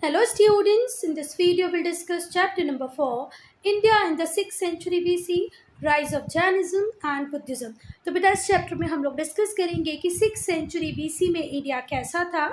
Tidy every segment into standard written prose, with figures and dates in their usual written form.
Hello students, in this video we'll discuss chapter number 4, India in the 6th century BC, Rise of Jainism and Buddhism। तो बेटा इस chapter में हम लोग discuss करेंगे कि 6th century BC में इंडिया कैसा था।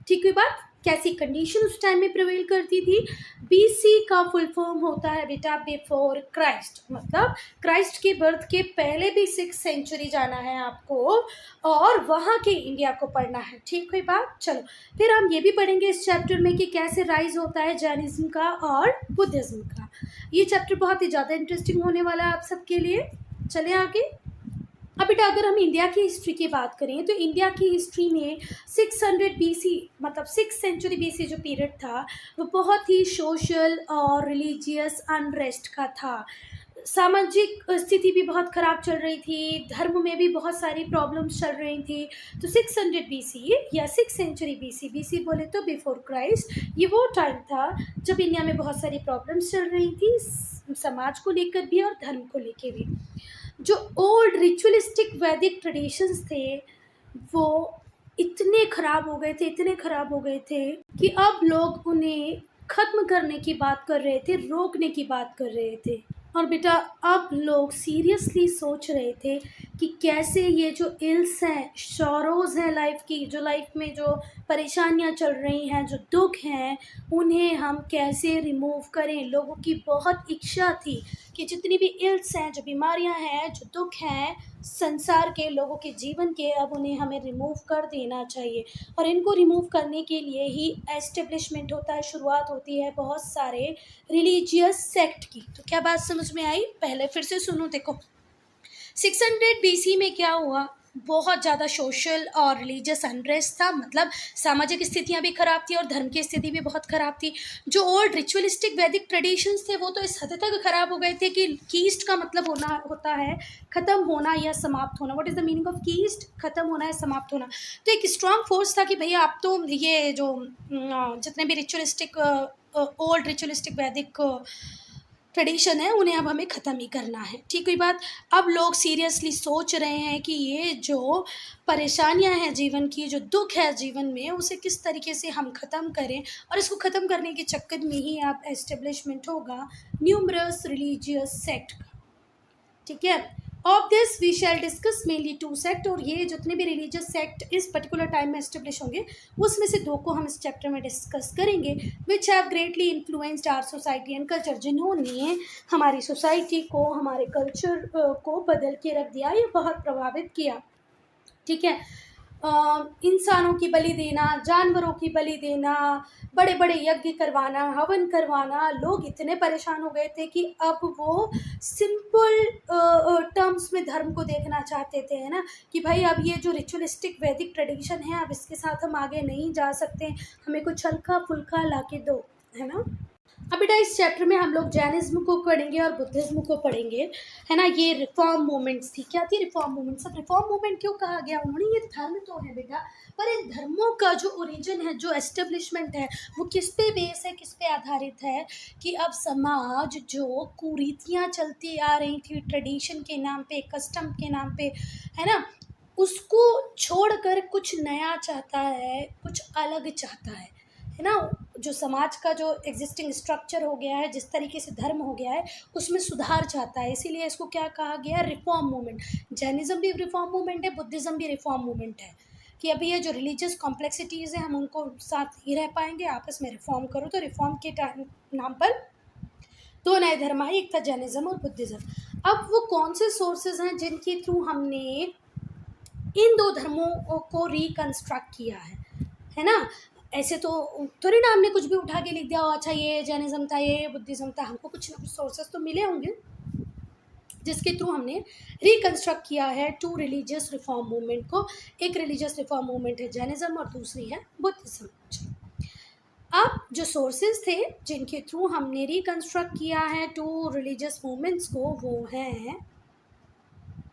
ठीक है बात, कैसी कंडीशन उस टाइम में प्रिवेल करती थी। BC का फुल फॉर्म होता है बेटा बिफोर क्राइस्ट, मतलब क्राइस्ट की बर्थ के पहले भी 6th सेंचुरी जाना है आपको और वहाँ के इंडिया को पढ़ना है। ठीक हुई बात। चलो फिर हम ये भी पढ़ेंगे इस चैप्टर में कि कैसे राइज होता है जैनिज्म का और बुद्धिज्म का। ये चैप्टर बहुत ही ज़्यादा इंटरेस्टिंग होने वाला है आप सबके लिए। चलें आगे। अब बेटा अगर हम इंडिया की हिस्ट्री की बात करें तो इंडिया की हिस्ट्री में 600 BC मतलब 6th सेंचुरी BC जो पीरियड था वो बहुत ही सोशल और रिलीजियस अनरेस्ट का था। सामाजिक स्थिति भी बहुत ख़राब चल रही थी, धर्म में भी बहुत सारी प्रॉब्लम्स चल रही थी। तो 600 BC या 6th सेंचुरी BC बोले तो बिफोर क्राइस्ट, ये वो टाइम था जब इंडिया में बहुत सारी प्रॉब्लम्स चल रही थी, समाज को लेकर भी और धर्म को लेकर भी। जो ओल्ड रिचुअलिस्टिक वैदिक ट्रेडिशंस थे वो इतने ख़राब हो गए थे कि अब लोग उन्हें ख़त्म करने की बात कर रहे थे, रोकने की बात कर रहे थे। और बेटा अब लोग सीरियसली सोच रहे थे कि कैसे ये जो इल्स हैं, शॉरोज़ हैं लाइफ की, जो लाइफ में जो परेशानियां चल रही हैं, जो दुख हैं, उन्हें हम कैसे रिमूव करें। लोगों की बहुत इच्छा थी कि जितनी भी इल्स हैं, जो बीमारियां हैं, जो दुख हैं संसार के लोगों के जीवन के, अब उन्हें हमें रिमूव कर देना चाहिए। और इनको रिमूव करने के लिए ही एस्टेब्लिशमेंट होता है, शुरुआत होती है बहुत सारे रिलीजियस सेक्ट की। तो क्या बात समझ में आई? पहले फिर से सुनो। देखो 600 BC में क्या हुआ, बहुत ज़्यादा सोशल और रिलीजियस अनरेस्ट था, मतलब सामाजिक स्थितियां भी ख़राब थी और धर्म की स्थिति भी बहुत ख़राब थी। जो ओल्ड रिचुअलिस्टिक वैदिक ट्रेडिशंस थे वो तो इस हद तक ख़राब हो गए थे कि कीस्ट का मतलब होता है ख़त्म होना या समाप्त होना। What is the meaning of कीस्ट? ख़त्म होना या समाप्त होना। तो एक स्ट्रॉन्ग फोर्स था कि भैया आप तो ये जो जितने भी रिचुअलिस्टिक ओल्ड रिचुअलिस्टिक वैदिक ट्रेडिशन है उन्हें अब हमें ख़त्म ही करना है। ठीक हुई बात। अब लोग सीरियसली सोच रहे हैं कि ये जो परेशानियां हैं जीवन की, जो दुख है जीवन में, उसे किस तरीके से हम ख़त्म करें। और इसको ख़त्म करने के चक्कर में ही अब एस्टेब्लिशमेंट होगा न्यूमरस रिलीजियस सेक्ट का। ठीक है। Of this we shall discuss mainly 2 sect, और ये जितने भी रिलीजियस सेक्ट इस पर्टिकुलर टाइम में एस्टेब्लिश होंगे उसमें से 2 को हम इस चैप्टर में डिस्कस करेंगे, which have greatly influenced our society and culture, जिन्होंने हमारी सोसाइटी को, हमारे कल्चर को बदल के रख दिया, ये बहुत प्रभावित किया। ठीक है। इंसानों की बलि देना, जानवरों की बलि देना, बड़े बड़े यज्ञ करवाना, हवन करवाना, लोग इतने परेशान हो गए थे कि अब वो सिंपल टर्म्स में धर्म को देखना चाहते थे, है ना, कि भाई अब ये जो रिचुअलिस्टिक वैदिक ट्रेडिशन है अब इसके साथ हम आगे नहीं जा सकते, हमें कुछ हल्का फुल्का ला के दो, है ना। अब बेटा इस चैप्टर में हम लोग जैनिज्म को पढ़ेंगे और बुद्धिज्म को पढ़ेंगे, है ना। ये रिफॉर्म मूवमेंट्स थी। क्या थी रिफॉर्म मूवमेंट्स? अब रिफॉर्म मूवमेंट क्यों कहा गया उन्होंने? ये धर्म तो है बेटा, पर इन धर्मों का जो ओरिजिन है, जो एस्टेब्लिशमेंट है, वो किस पे बेस है, किस पे आधारित है कि अब समाज जो कुरीतियाँ चलती आ रही थी ट्रेडिशन के नाम पे, कस्टम के नाम पे, है ना, उसको छोड़कर कुछ नया चाहता है, कुछ अलग चाहता है ना। जो समाज का जो एग्जिस्टिंग स्ट्रक्चर हो गया है, जिस तरीके से धर्म हो गया है, उसमें सुधार चाहता है, इसीलिए इसको क्या कहा गया? Reform movement. जैनिज्म भी रिफॉर्म मूवमेंट है, बुद्धिज्म भी रिफॉर्म मूवमेंट है, कि अभी ये जो रिलीजियस कॉम्प्लेक्सिटीज़ हैं हम उनको साथ नहीं रह पाएंगे, आपस में रिफॉर्म करो। तो रिफॉर्म के नाम पर 2 नए धर्म आए, एक था जैनिज्म और बुद्धिज्म। अब वो कौन से सोर्सेज हैं जिनके थ्रू हमने इन 2 धर्मों को रिकन्स्ट्रक्ट किया है ना। ऐसे तो थोड़ी ना हमने कुछ भी उठा के लिख दिया, अच्छा ये जैनिज्म था, ये बुद्धिज्म था, हमको कुछ ना कुछ सोर्सेज तो मिले होंगे जिसके थ्रू हमने रिकन्स्ट्रक्ट किया है 2 रिलीजियस रिफॉर्म मूवमेंट को। एक रिलीजियस रिफॉर्म मूवमेंट है जैनिज्म और दूसरी है बुद्धिज्म। अब जो सोर्सेज थे जिनके थ्रू हमने रिकन्स्ट्रक्ट किया है 2 रिलीजियस मूवमेंट्स को, वो हैं,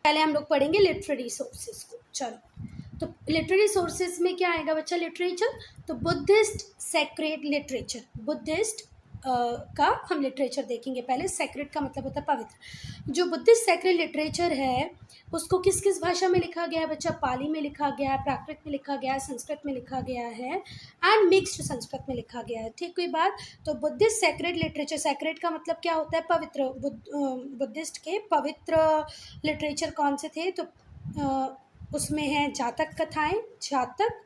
पहले हम लोग पढ़ेंगे लिटरेरी सोर्सेज को। चलो तो लिटरेरी सोर्सेज में क्या आएगा बच्चा? लिटरेचर। तो बुद्धिस्ट सेक्रेड लिटरेचर, बुद्धिस्ट का हम लिटरेचर देखेंगे। पहले सेक्रेड का मतलब होता है पवित्र। जो बुद्धिस्ट सेक्रेड लिटरेचर है उसको किस किस भाषा में लिखा गया है बच्चा? पाली में लिखा गया है, प्राकृत में लिखा गया है, संस्कृत में लिखा गया है एंड मिक्स्ड संस्कृत में लिखा गया है। ठीक कोई बात? तो बुद्धिस्ट सेक्रेड लिटरेचर, सेक्रेड का मतलब क्या होता है? पवित्र। बुद्धिस्ट के पवित्र लिटरेचर कौन से थे? तो उसमें है जातक कथाएं, जातक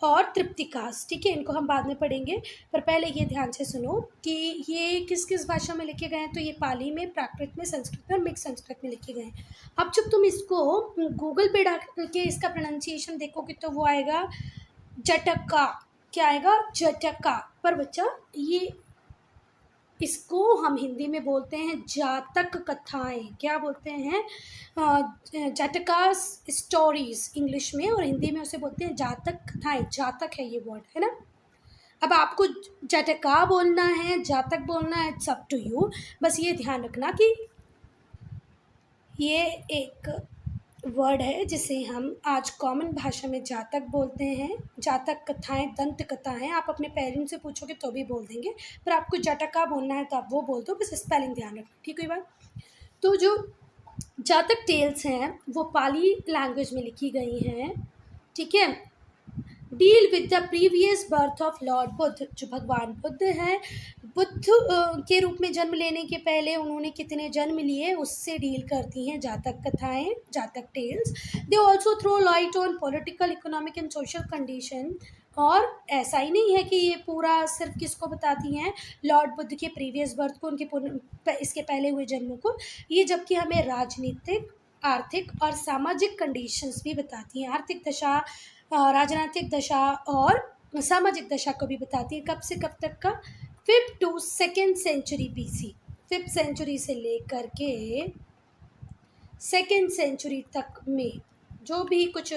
और तृप्तिकास। ठीक है, इनको हम बाद में पढ़ेंगे, पर पहले ये ध्यान से सुनो कि ये किस किस भाषा में लिखे गए हैं। तो ये पाली में, प्राकृत में, संस्कृत में और मिक्स संस्कृत में लिखे गए हैं। अब जब तुम इसको गूगल पे डाल के इसका प्रोनाउंसिएशन देखोगे तो वो आएगा जटका। क्या आएगा? जटका। पर बच्चा ये इसको हम हिंदी में बोलते हैं जातक कथाएं। क्या बोलते हैं? जातका स्टोरीज इंग्लिश में, और हिंदी में उसे बोलते हैं जातक कथाएं। जातक है ये वर्ड, है ना। अब आपको जातका बोलना है, जातक बोलना है, इट्स अप टू यू। बस ये ध्यान रखना कि ये एक वर्ड है जिसे हम आज कॉमन भाषा में जातक बोलते हैं। जातक कथाएं, दंत कथाएं, आप अपने पेरेंट्स से पूछोगे तो भी बोल देंगे, पर आपको जटका बोलना है तो आप वो बोल दो, बस स्पेलिंग ध्यान रखना। ठीक है बात? तो जो जातक टेल्स हैं वो पाली लैंग्वेज में लिखी गई हैं। ठीक है। Deal with the previous birth of Lord Buddha. जो भगवान बुद्ध हैं, बुद्ध के रूप में जन्म लेने के पहले उन्होंने कितने जन्म लिए उससे डील करती हैं जातक कथाएं, Jataka tales. They also throw light on political, economic and social condition. और ऐसा ही नहीं है कि ये पूरा सिर्फ किसको बताती हैं? लॉर्ड बुद्ध के प्रीवियस बर्थ को, उनके इसके पहले हुए जन्मों को। ये जबकि हमें राजनीतिक, आर्थिक और सामाजिक कंडीशंस भी बताती हैं। आर्थिक दशा, राजनीतिक दशा और सामाजिक दशा को भी बताती है। कब से कब तक का? 5th to 2nd century BC। 5th century से लेकर के 2nd सेंचुरी तक में जो भी कुछ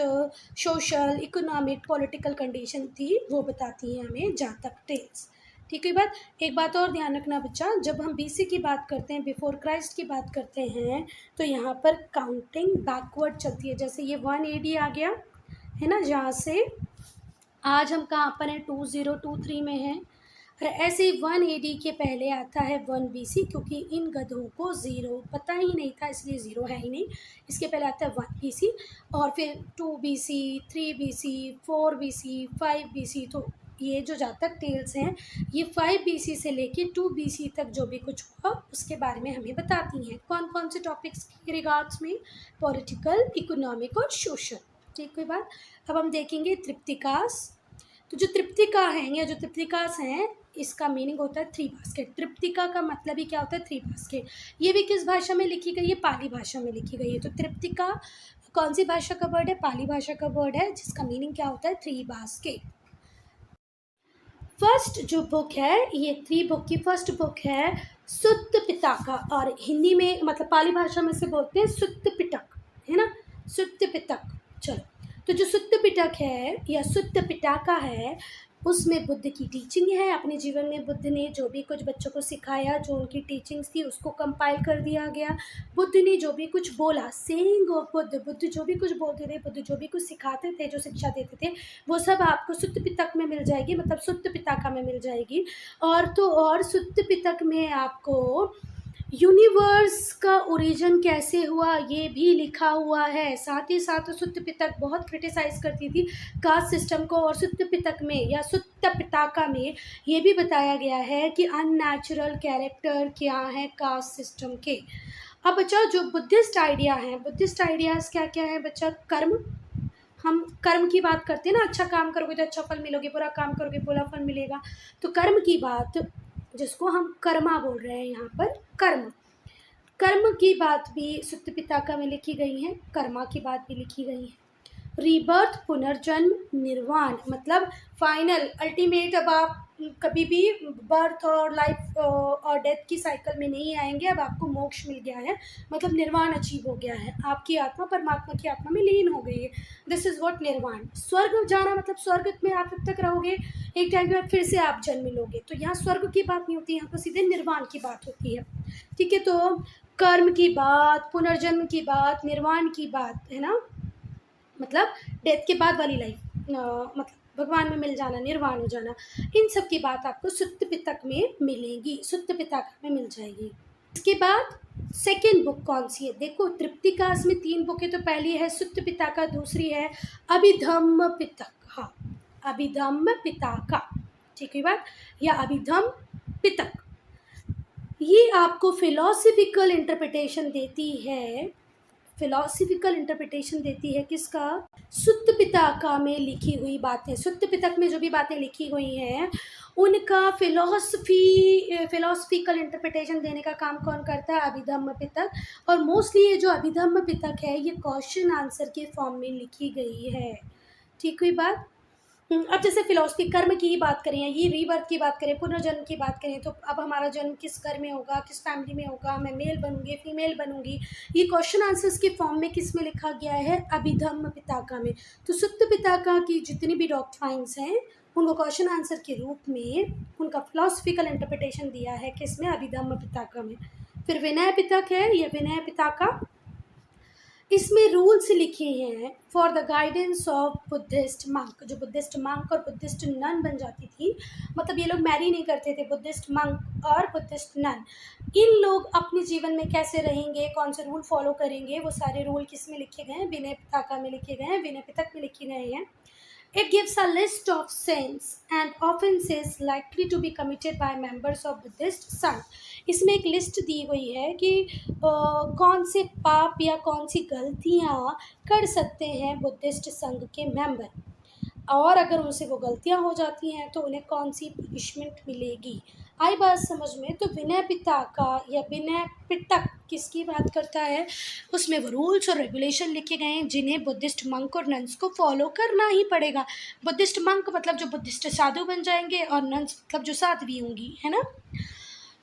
सोशल, इकोनॉमिक, पॉलिटिकल कंडीशन थी वो बताती हैं हमें जातक टेल्स। ठीक है बात? एक बात और ध्यान रखना बच्चा, जब हम BC की बात करते हैं, बिफोर क्राइस्ट की बात करते हैं, तो यहाँ पर काउंटिंग बैकवर्ड चलती है। जैसे ये 1 AD आ गया है ना, जहाँ से आज हम कहाँ पर हैं? 2023 में हैं। और ऐसे 1 AD के पहले आता है 1 BC, क्योंकि इन गधों को 0 पता ही नहीं था, इसलिए 0 है ही नहीं। इसके पहले आता है 1 BC, और फिर 2 BC, 3 BC, 4 BC, 5 BC। तो ये जो जातक टेल्स हैं ये 5 BC से लेके 2 BC तक जो भी कुछ हुआ उसके बारे में हमें बताती हैं। कौन कौन से टॉपिक्स के रिगार्ड्स में? पॉलिटिकल, इकोनॉमिक और सोशल। ठीक है बात? अब हम देखेंगे तृप्तिकास। तो जो तृप्तिका हैं या जो तृप्तिकास हैं, इसका मीनिंग होता है 3 बास्केट। तृप्तिका का मतलब ही क्या होता है? 3 बास्केट। ये भी किस भाषा में लिखी गई है? पाली भाषा में लिखी गई है। तो तृप्तिका कौन सी भाषा का वर्ड है? पाली भाषा का वर्ड है, जिसका मीनिंग क्या होता है? 3 बास्केट। फर्स्ट जो बुक है, ये 3 बुक की फर्स्ट बुक है सुत्त पिताका, और हिंदी में मतलब पाली भाषा में से बोलते हैं सुत्त पिटक, है ना, सुत्त पिटक। चलो, तो जो सुत्त पिटक है या सुत्त पिटाका है उसमें बुद्ध की टीचिंग है। अपने जीवन में बुद्ध ने जो भी कुछ बच्चों को सिखाया, जो उनकी टीचिंग्स थी उसको कंपाइल कर दिया गया। बुद्ध ने जो भी कुछ बोला, सेइंग ऑफ बुद्ध, बुद्ध जो भी कुछ बोलते थे, बुद्ध जो भी कुछ सिखाते थे, जो शिक्षा देते थे, वो सब आपको सुत्त पिटक में मिल जाएगी, मतलब सुत्त पिताका में मिल जाएगी। और सुत्त पिटक में आपको यूनिवर्स का ओरिजिन कैसे हुआ ये भी लिखा हुआ है। साथ ही साथ सुत्त पिटक बहुत क्रिटिसाइज़ करती थी कास्ट सिस्टम को, और सुत्त पिटक में या सुत्त पिटाका में ये भी बताया गया है कि अननेचुरल कैरेक्टर क्या है कास्ट सिस्टम के। अब बच्चा जो बुद्धिस्ट आइडिया हैं, बुद्धिस्ट आइडियाज़ क्या क्या है बच्चा? कर्म, हम कर्म की बात करते हैं ना, अच्छा काम करोगे तो अच्छा फल मिलोगे, बुरा काम करोगे बुरा फल मिलेगा। तो कर्म की बात, जिसको हम कर्मा बोल रहे हैं यहाँ पर, कर्म की बात भी सुत्त पिताका में लिखी गई है, कर्मा की बात भी लिखी गई है। रीबर्थ, पुनर्जन्म, निर्वाण, मतलब फाइनल, अल्टीमेट। अब आप कभी भी बर्थ और लाइफ और डेथ की साइकिल में नहीं आएंगे। अब आपको मोक्ष मिल गया है, मतलब निर्वाण अचीव हो गया है, आपकी आत्मा परमात्मा की आत्मा में लीन हो गई है। दिस इज़ व्हाट निर्वाण। स्वर्ग जाना मतलब स्वर्ग में आप तब तक रहोगे, एक टाइम के बाद फिर से आप जन्म लोगे। तो यहाँ स्वर्ग की बात नहीं होती, यहाँ पर सीधे निर्वाण की बात होती है। ठीक है, तो कर्म की बात, पुनर्जन्म की बात, निर्वाण की बात, है ना, मतलब डेथ के बाद वाली लाइफ, मतलब भगवान में मिल जाना, निर्वाण हो जाना, इन सब की बात आपको सुत्त पिटक में मिलेगी, सुत्त पिटक में मिल जाएगी। इसके बाद सेकेंड बुक कौन सी है? देखो तृप्तिकास में 3 बुक है, तो पहली है सुत्त पिटका, दूसरी है अभिधम्म पिटक, हाँ अभिधम्म पिटका, ठीक है बात, या अभिधम्म पिटक। ये आपको फिलॉसफिकल इंटरप्रिटेशन देती है, फिलॉसफिकल इंटरप्रिटेशन देती है किसका? सुत्त पिटका में लिखी हुई बातें, सुत्त पिटक में जो भी बातें लिखी हुई हैं उनका फिलॉसफिकल इंटरप्रिटेशन देने का काम कौन करता है? अभिधम्म पिटक। और मोस्टली ये जो अभिधम्म पिटक है ये क्वेश्चन आंसर के फॉर्म में लिखी गई है, ठीक हुई बात। अब जैसे फिलॉसफी कर्म की ही बात करें, ये रीबर्थ की बात करें, पुनर्जन्म की बात करें, तो अब हमारा जन्म किस घर में होगा, किस फैमिली में होगा, मैं मेल बनूंगी फीमेल बनूंगी, ये क्वेश्चन आंसर्स के फॉर्म में किस में लिखा गया है? अभिधम्म पिटका में। तो सुत्त पिटका की जितनी भी डॉक्ट्राइन्स हैं उनको क्वेश्चन आंसर के रूप में उनका फिलॉसफिकल इंटरप्रिटेशन दिया है किसमें? अभिधम्म पिटका में। फिर विनय पिटक है, ये विनय पिटका, इसमें रूल्स लिखे हैं for the guidance of Buddhist monk. जो बुद्धिस्ट मंक और बुद्धिस्ट नन बन जाती थी, मतलब ये लोग मैरी नहीं करते थे, बुद्धिस्ट मंक और बुद्धिस्ट नन, इन लोग अपने जीवन में कैसे रहेंगे, कौन से रूल फॉलो करेंगे, वो सारे रूल किस में लिखे गए हैं? विनय पिटका में लिखे गए हैं, विनय पिटक में लिखे गए हैं। It gives a list of sins and offenses likely to be committed by members of Buddhist संघ। इसमें एक लिस्ट दी हुई है कि कौन से पाप या कौन सी गलतियाँ कर सकते हैं बुद्धिस्ट संघ के मेंबर, और अगर उनसे वो गलतियाँ हो जाती हैं तो उन्हें कौन सी पनिशमेंट मिलेगी। आई बात समझ में? तो विनय पिटका या विनय पिटक किसकी बात करता है? उसमें वो रूल्स और रेगुलेशन लिखे गए हैं जिन्हें बुद्धिस्ट मंक और नन्स को फॉलो करना ही पड़ेगा। बुद्धिस्ट मंक मतलब जो बुद्धिस्ट साधु बन जाएंगे, और नन्स मतलब जो साध्वी होंगी, है ना।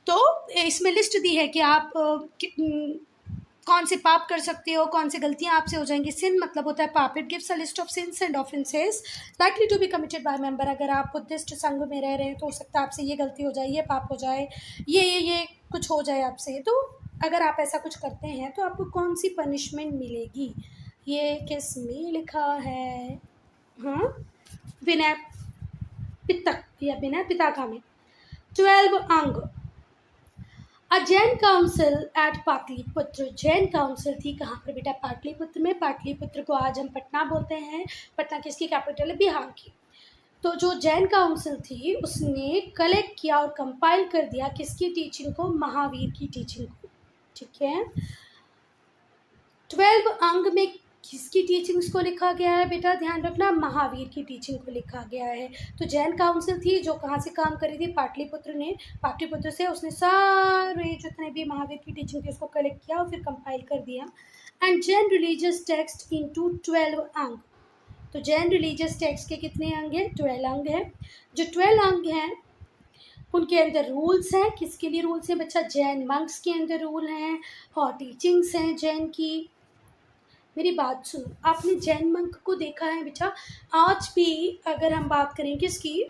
तो इसमें लिस्ट दी है कि आप कौन से पाप कर सकते हो, कौन सी गलतियां आपसे हो जाएंगी। सिन मतलब होता है पाप। It gives a list of sins and offences likely to be committed by member. अगर आप बुद्धिस्ट संघ में रह रहे हैं तो हो सकता है आपसे ये गलती हो जाए, ये पाप हो जाए, ये कुछ हो जाए आपसे। तो अगर आप ऐसा कुछ करते हैं तो आपको कौन सी पनिशमेंट मिलेगी, ये किस में लिखा है? हाँ, विनय पिटक या विनय पिटका में। 12 Anga. A Jain council at Pataliputra. Jain council थी कहाँ पर बेटा? पाटलिपुत्र में। पाटलिपुत्र को आज हम पटना बोलते हैं। पटना किसकी कैपिटल है? बिहार की। तो जो जैन काउंसिल थी उसने कलेक्ट किया और कंपाइल कर दिया किसकी टीचिंग को? महावीर की टीचिंग को, ठीक है। 12 अंग में किसकी टीचिंग्स को लिखा गया है बेटा? ध्यान रखना, महावीर की टीचिंग को लिखा गया है। तो जैन काउंसिल थी जो कहाँ से काम कर रही थी? पाटलिपुत्र से उसने सारे जितने भी महावीर की टीचिंग थी उसको कलेक्ट किया और फिर कंपाइल कर दिया। And Jain religious text into 12 अंग। तो जैन रिलीजियस टेक्स्ट के कितने अंग हैं? 12 अंग हैं। जो 12 अंग हैं उनके अंदर रूल्स हैं। किसके लिए रूल्स हैं बच्चा? जैन मंक्स के अंदर रूल हैं और टीचिंग्स हैं जैन की। मेरी बात सुनो, आपने जैन मंक को देखा है बेटा? आज भी अगर हम बात करें किसकी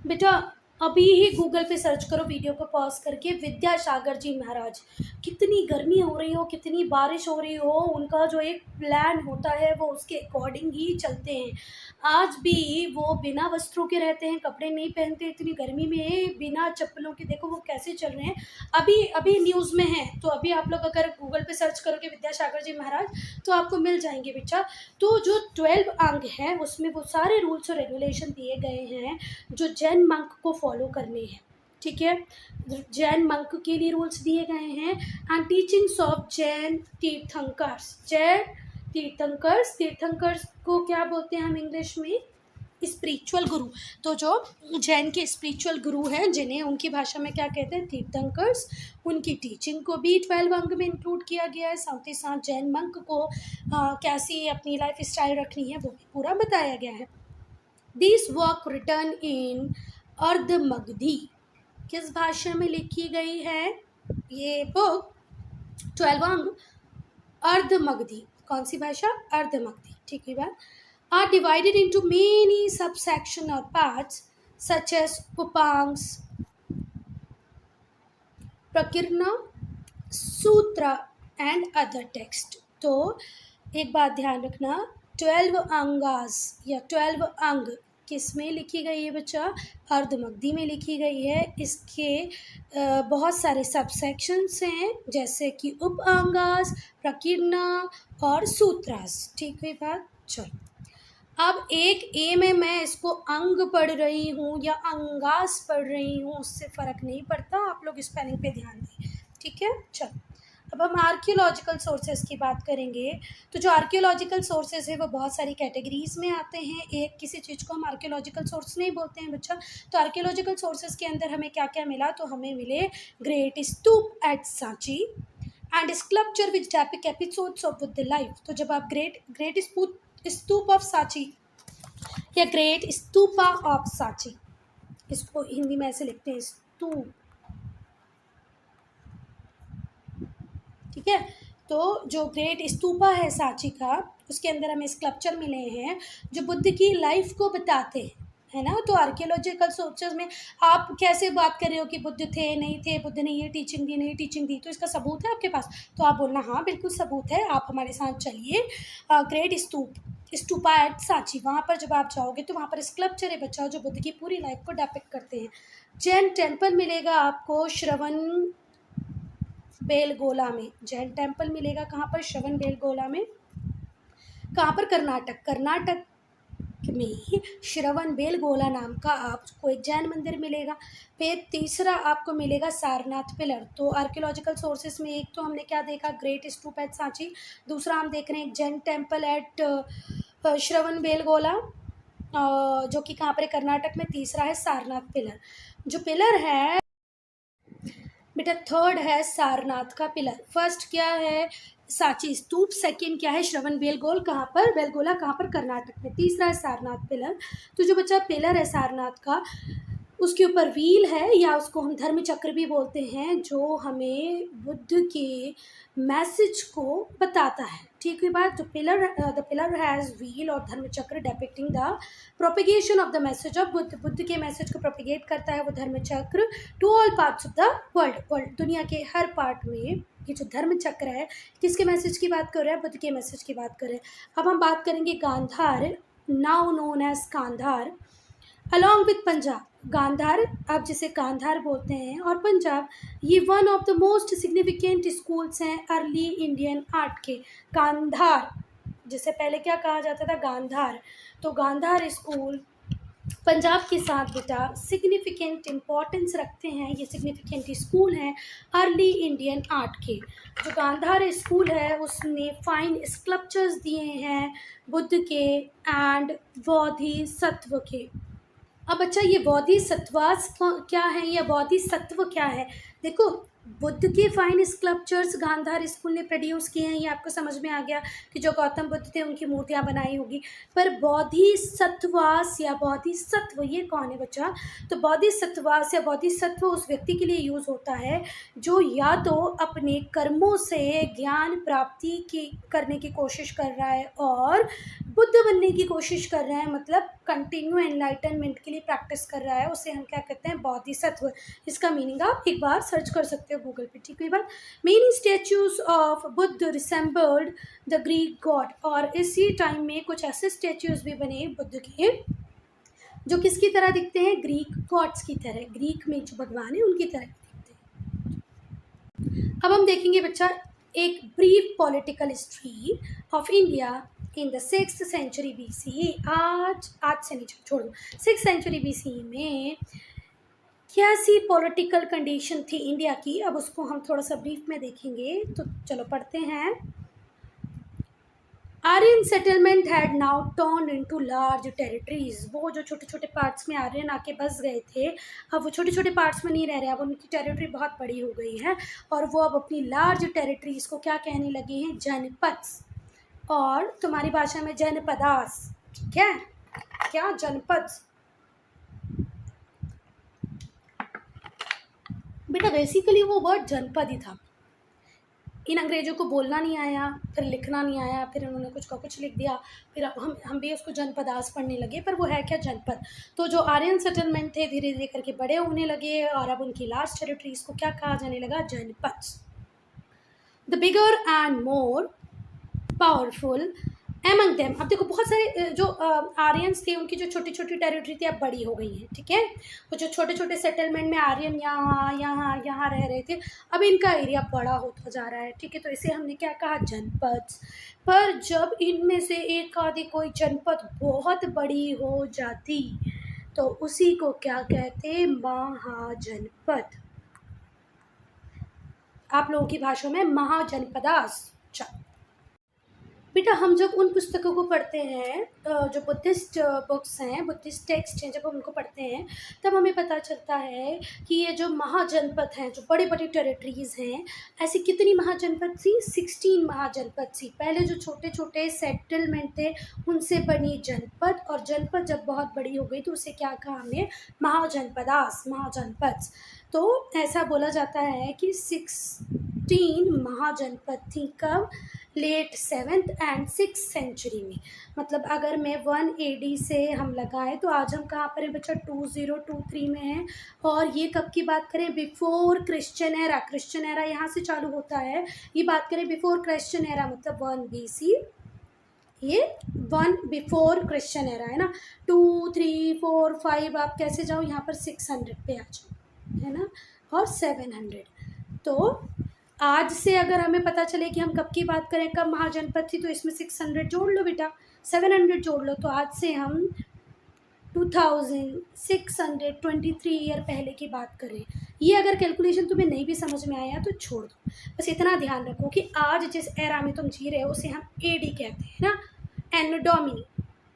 बेटा, अभी ही गूगल पे सर्च करो वीडियो को पॉज करके, विद्यासागर जी महाराज। कितनी गर्मी हो रही हो, कितनी बारिश हो रही हो, उनका जो एक प्लान होता है वो उसके अकॉर्डिंग ही चलते हैं। आज भी वो बिना वस्त्रों के रहते हैं, कपड़े नहीं पहनते, इतनी गर्मी में बिना चप्पलों के। देखो वो कैसे चल रहे हैं। अभी अभी न्यूज़ में है, तो अभी आप लोग अगर गूगल पे सर्च करोगे विद्यासागर जी महाराज तो आपको मिल जाएंगे बेटा। तो जो 12 अंग हैं उसमें वो सारे रूल्स और रेगुलेशन दिए गए हैं जो जैन मंक को फॉलो करने हैं, ठीक है। जैन मंक के लिए रूल्स दिए गए हैं। And teachings of Jain Tirthankars. Jain Tirthankars, Tirthankars को क्या बोलते हैं हम इंग्लिश में? स्पिरिचुअल गुरु। तो जो जैन के स्पिरिचुअल गुरु हैं जिन्हें उनकी भाषा में क्या कहते हैं? तीर्थंकर्स। उनकी टीचिंग को भी 12 अंग में इंक्लूड किया गया है। साथ ही साथ जैन मंक को कैसी अपनी लाइफ स्टाइल रखनी है वो भी पूरा बताया गया है। दिस वर्क रिटर्न इन अर्धमगधी। किस भाषा में लिखी गई है ये बुक? 12 अंग अर्धमगधी। कौन सी भाषा? अर्धमगधी, ठीक है बात। Are divided into many subsection और parts such as Upangas, Prakirna, Sutra and other text. तो एक बात ध्यान रखना, 12 अंगास या 12 अंग किस में लिखी गई है बच्चा? अर्धमगधी में लिखी गई है। इसके बहुत सारे सबसेक्शंस हैं, जैसे कि उपांगास, प्रकीर्णा और सूत्रास। ठीक हुई बात? चलो, अब एक ए में मैं इसको अंग पढ़ रही हूँ या अंगास पढ़ रही हूँ, उससे फ़र्क नहीं पड़ता, आप लोग स्पेलिंग पे ध्यान दें। ठीक है, चलो अब हम आर्कियोलॉजिकल सोर्सेज की बात करेंगे। तो जो आर्कियोलॉजिकल सोर्सेज है वो बहुत सारी कैटेगरीज़ में आते हैं। एक किसी चीज़ को हम आर्कियोलॉजिकल सोर्स नहीं बोलते हैं बच्चा। तो आर्कियोलॉजिकल सोर्सेज के अंदर हमें क्या क्या मिला? तो हमें मिले great stupa at Sanchi and sculpture which depict episodes of Buddha life. तो जब आप ग्रेट स्तूप ऑफ सांची या ग्रेट स्तूपा ऑफ सांची, इसको हिंदी में ऐसे लिखते हैं स्तूप, ठीक है। तो जो ग्रेट स्तूपा है सांची का, उसके अंदर हमें स्कल्पचर मिले हैं जो बुद्ध की लाइफ को बताते हैं, है ना। तो आर्कियोलॉजिकल सोर्सेज में आप कैसे बात कर रहे हो कि बुद्ध थे नहीं थे, बुद्ध ने ये टीचिंग दी नहीं टीचिंग दी, तो इसका सबूत है आपके पास? तो आप बोलना हाँ बिल्कुल सबूत है, आप हमारे साथ चलिए। ग्रेट स्तूपा एट सांची, वहाँ पर जब आप जाओगे तो वहाँ पर स्कल्पचर है बच्चा जो बुद्ध की पूरी लाइफ को डिपिक्ट करते हैं। जैन टेम्पल मिलेगा आपको श्रवण बेलगोला में। जैन टेम्पल मिलेगा कहाँ पर? श्रवण बेलगोला में। कहाँ पर? कर्नाटक में श्रवण बेलगोला नाम का आपको एक जैन मंदिर मिलेगा। फिर तीसरा आपको मिलेगा सारनाथ पिलर। तो आर्कियोलॉजिकल सोर्सेज में एक तो हमने क्या देखा? Great stupa at Sanchi. दूसरा हम देख रहे हैं जैन टेम्पल एट श्रवण बेलगोला, जो कि कहाँ पर? कर्नाटक में। तीसरा है सारनाथ पिलर। जो पिलर है बेटा, थर्ड है सारनाथ का पिलर। फर्स्ट क्या है? सांची स्तूप। सेकंड क्या है? श्रवण बेलगोल, कहाँ पर? बेलगोला कहाँ पर? कर्नाटक में। तीसरा है सारनाथ पिलर। तो जो बच्चा पिलर है सारनाथ का, उसके ऊपर व्हील है या उसको हम धर्म चक्र भी बोलते हैं, जो हमें बुद्ध के मैसेज को बताता है। ठीक हुई बात? तो द पिलर हैज़ व्हील और dharma chakra depicting the propagation of the message of Buddha. Buddha के मैसेज को प्रोपिगेट करता है वो dharma chakra to all parts of the world. दुनिया के हर पार्ट में ये जो धर्म चक्र है, किसके मैसेज की बात कर रहे हैं? बुद्ध के मैसेज की बात कर रहे हैं। अब हम बात करेंगे Gandhara, now known as Kandahar, along with Punjab. Gandhara, आप जिसे गांधार बोलते हैं, और पंजाब, ये one of the most significant schools हैं अर्ली इंडियन आर्ट के। गांधार, जिसे पहले क्या कहा जाता था? गांधार। तो गांधार स्कूल पंजाब के साथ बेटा सिग्निफिकेंट इम्पॉर्टेंस रखते हैं। ये सिग्निफिकेंट स्कूल हैं अर्ली इंडियन आर्ट के। जो गांधार स्कूल है उसने फाइन स्कल्पचर्स दिए हैं बुद्ध के एंड बोधिसत्व के। अब बच्चा, ये बोधिसत्वास क्या है या बोधिसत्व क्या है? देखो, बुद्ध के फाइन स्कल्पचर्स गांधार स्कूल ने प्रोड्यूस किए हैं, ये आपको समझ में आ गया कि जो गौतम बुद्ध थे उनकी मूर्तियां बनाई होगी। पर बोधिसत्वास या बोधिसत्व ये कौन है बच्चा? तो बोधिसत्वास या बोधिसत्व उस व्यक्ति के लिए यूज़ होता है जो या तो अपने कर्मों से ज्ञान प्राप्ति की करने की कोशिश कर रहा है और बुद्ध बनने की कोशिश कर रहा है, मतलब कंटिन्यू एनलाइटनमेंट के लिए प्रैक्टिस कर रहा है, उसे हम क्या कहते हैं? बोधिसत्व। इसका मीनिंग आप एक बार सर्च कर सकते हो गूगल पे। ठीक है बात। Many statues of Buddha resembled the Greek god, और इसी टाइम में कुछ ऐसे स्टैचूज भी बने बुद्ध के जो किसकी तरह दिखते हैं? ग्रीक गॉड्स की तरह, ग्रीक में जो भगवान है उनकी तरह दिखते हैं। अब हम देखेंगे बच्चा एक brief political history of India in the 6th century BCE। आज से नहीं, छोड़ दो। 6th century BCE में कैसी पॉलिटिकल कंडीशन थी इंडिया की, अब उसको हम थोड़ा सा ब्रीफ में देखेंगे। तो चलो पढ़ते हैं। Aryan settlement had now turn into large territories. वो जो छोटे छोटे पार्ट्स में आर्यन आके बस गए थे, अब वो छोटे छोटे पार्ट्स में नहीं रह रहे, अब उनकी टेरिटरी बहुत बड़ी हो गई है और वो अब अपनी लार्ज टेरिटरीज को क्या कहने लगे हैं? जनपद्स, और तुम्हारी भाषा में जनपदास। ठीक है, क्या? जनपद। बेटा बेसिकली वो वर्ड जनपद ही था। इन अंग्रेजों को बोलना नहीं आया, फिर लिखना नहीं आया, फिर उन्होंने कुछ का कुछ लिख दिया, फिर अब हम भी उसको जनपदास पढ़ने लगे, पर वो है क्या? जनपद। तो जो आर्यन सेटलमेंट थे धीरे धीरे करके बड़े होने लगे और अब उनकी लार्ज टेरिटरीज को क्या कहा जाने लगा? जनपद। The bigger and more powerful among them, अब देखो बहुत सारे जो आर्यंस थे उनकी जो छोटी छोटी टेरिटरी थी अब बड़ी हो गई है, ठीक है। वो जो छोटे छोटे सेटलमेंट में आर्यन यहाँ यहाँ यहाँ रह रहे थे, अब इनका एरिया बड़ा होता जा रहा है, ठीक है। तो इसे हमने क्या कहा, जनपद। पर जब इनमें से एक आधी कोई जनपद बहुत बड़ी हो जाती तो उसी को क्या कहते, महाजनपद। आप लोगों की भाषा में महाजनपदास। बेटा हम जब उन पुस्तकों को पढ़ते हैं, जो बुद्धिस्ट बुक्स हैं, बुद्धिस्ट टेक्स्ट हैं, जब हम उनको पढ़ते हैं तब हमें पता चलता है कि ये जो महाजनपद हैं, जो बड़ी बड़ी टेरिटरीज़ हैं, ऐसी कितनी महाजनपद थी, 16 महाजनपद थी। पहले जो छोटे छोटे सेटलमेंट थे उनसे बनी जनपद, और जनपद जब बहुत बड़ी हो गई तो उसे क्या कहा हमने, महाजनपदास, महाजनपद। तो ऐसा बोला जाता है कि 16 महाजनपद थी। कब, late 7th and 6th century में। मतलब अगर मैं 1 AD से हम लगाएं तो आज हम कहाँ पर हैं बच्चा, 2023 में हैं। और ये कब की बात करें, before Christian era. Christian era यहाँ से चालू होता है, ये बात करें बिफोर क्रिश्चियन एरा मतलब 1 BC, ये 1 बिफोर क्रिश्चियन एरा है ना। 2 3 4 5 आप कैसे जाओ, यहाँ पर 600 पे आ जाओ, है ना, और 700। तो आज से अगर हमें पता चले कि हम कब की बात करें, कब महाजनपद थी, तो इसमें 600 जोड़ लो बेटा, 700 जोड़ लो। तो आज से हम 2623 ईयर पहले की बात करें। ये अगर कैलकुलेशन तुम्हें नहीं भी समझ में आया तो छोड़ दो, बस इतना ध्यान रखो कि आज जिस एरा में तुम जी रहे हो उसे हम AD कहते हैं ना, एनो डोमिनी,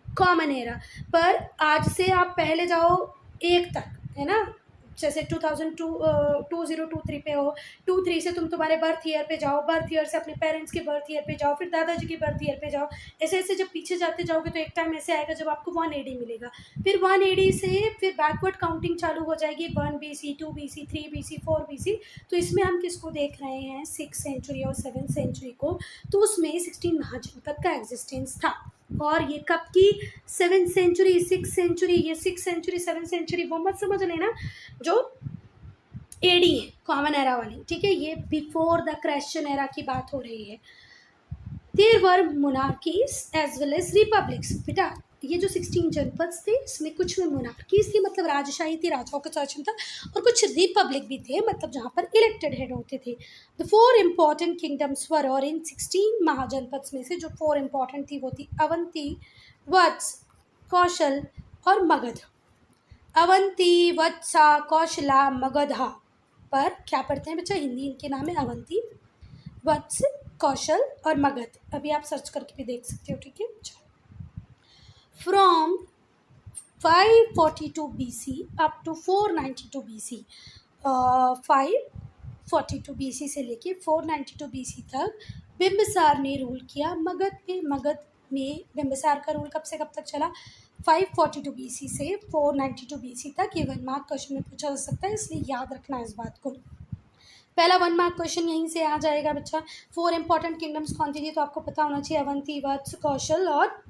कॉमन एरा। पर आज से आप पहले जाओ 1 तक, है ना, जैसे 2023 पे हो, 23 से तुम तुम्हारे बर्थ ईयर पे जाओ, बर्थ ईयर से अपने पेरेंट्स के बर्थ ईयर पे जाओ, फिर दादाजी के बर्थ ईयर पे जाओ। ऐसे ऐसे जब पीछे जाते जाओगे तो एक टाइम ऐसे आएगा जब आपको 1 AD मिलेगा। फिर 1 AD से फिर बैकवर्ड काउंटिंग चालू हो जाएगी, 1 BC, 2 BC, 3 BC, 4 BC। तो इसमें हम किसको देख रहे हैं, 6th सेंचुरी और 7th सेंचुरी को। तो उसमें 16 महाजनपद का एग्जिस्टेंस था। और ये कब की, 7th सेंचुरी, 6th सेंचुरी। ये 6th सेंचुरी 7th सेंचुरी वो मत समझ लेना जो AD है, कॉमन एरा वाली, ठीक है। ये बिफोर द क्रिश्चियन एरा की बात हो रही है। There were monarchies as well as republics. बेटा ये जो 16 जनपद थे इसमें कुछ में मोनार्कीज थी, मतलब राजशाही थी, राजाओं का शासन था, और कुछ रिपब्लिक भी थे, मतलब जहाँ पर इलेक्टेड हेड होते थे। द 4 इम्पॉर्टेंट किंगडम्स वर, और इन 16 महाजनपद में से जो 4 इम्पॉर्टेंट थी वो थी अवंती, वत्स, कौशल और मगध। अवंती, वत्सा, कौशला, मगधा पर क्या पढ़ते हैं बच्चा, हिंदी इनके नाम है अवंती, वत्स, कौशल और मगध। अभी आप सर्च करके भी देख सकते हो, ठीक है। From 542 BC up to 492 BC, 542 BC से लेके 492 BC तक बिम्बिसार ने रूल किया मगध पे। मगध में बिम्बिसार का रूल कब से कब तक चला, 542 BC से 492 BC तक। ये 1 मार्क क्वेश्चन में पूछा जा सकता है, इसलिए याद रखना इस बात को। पहला 1 मार्क क्वेश्चन यहीं से आ जाएगा बच्चा। 4 इंपॉर्टेंट किंगडम्स कौन सी थी, तो आपको पता होना चाहिए, अवंती, वत्स, कौशल और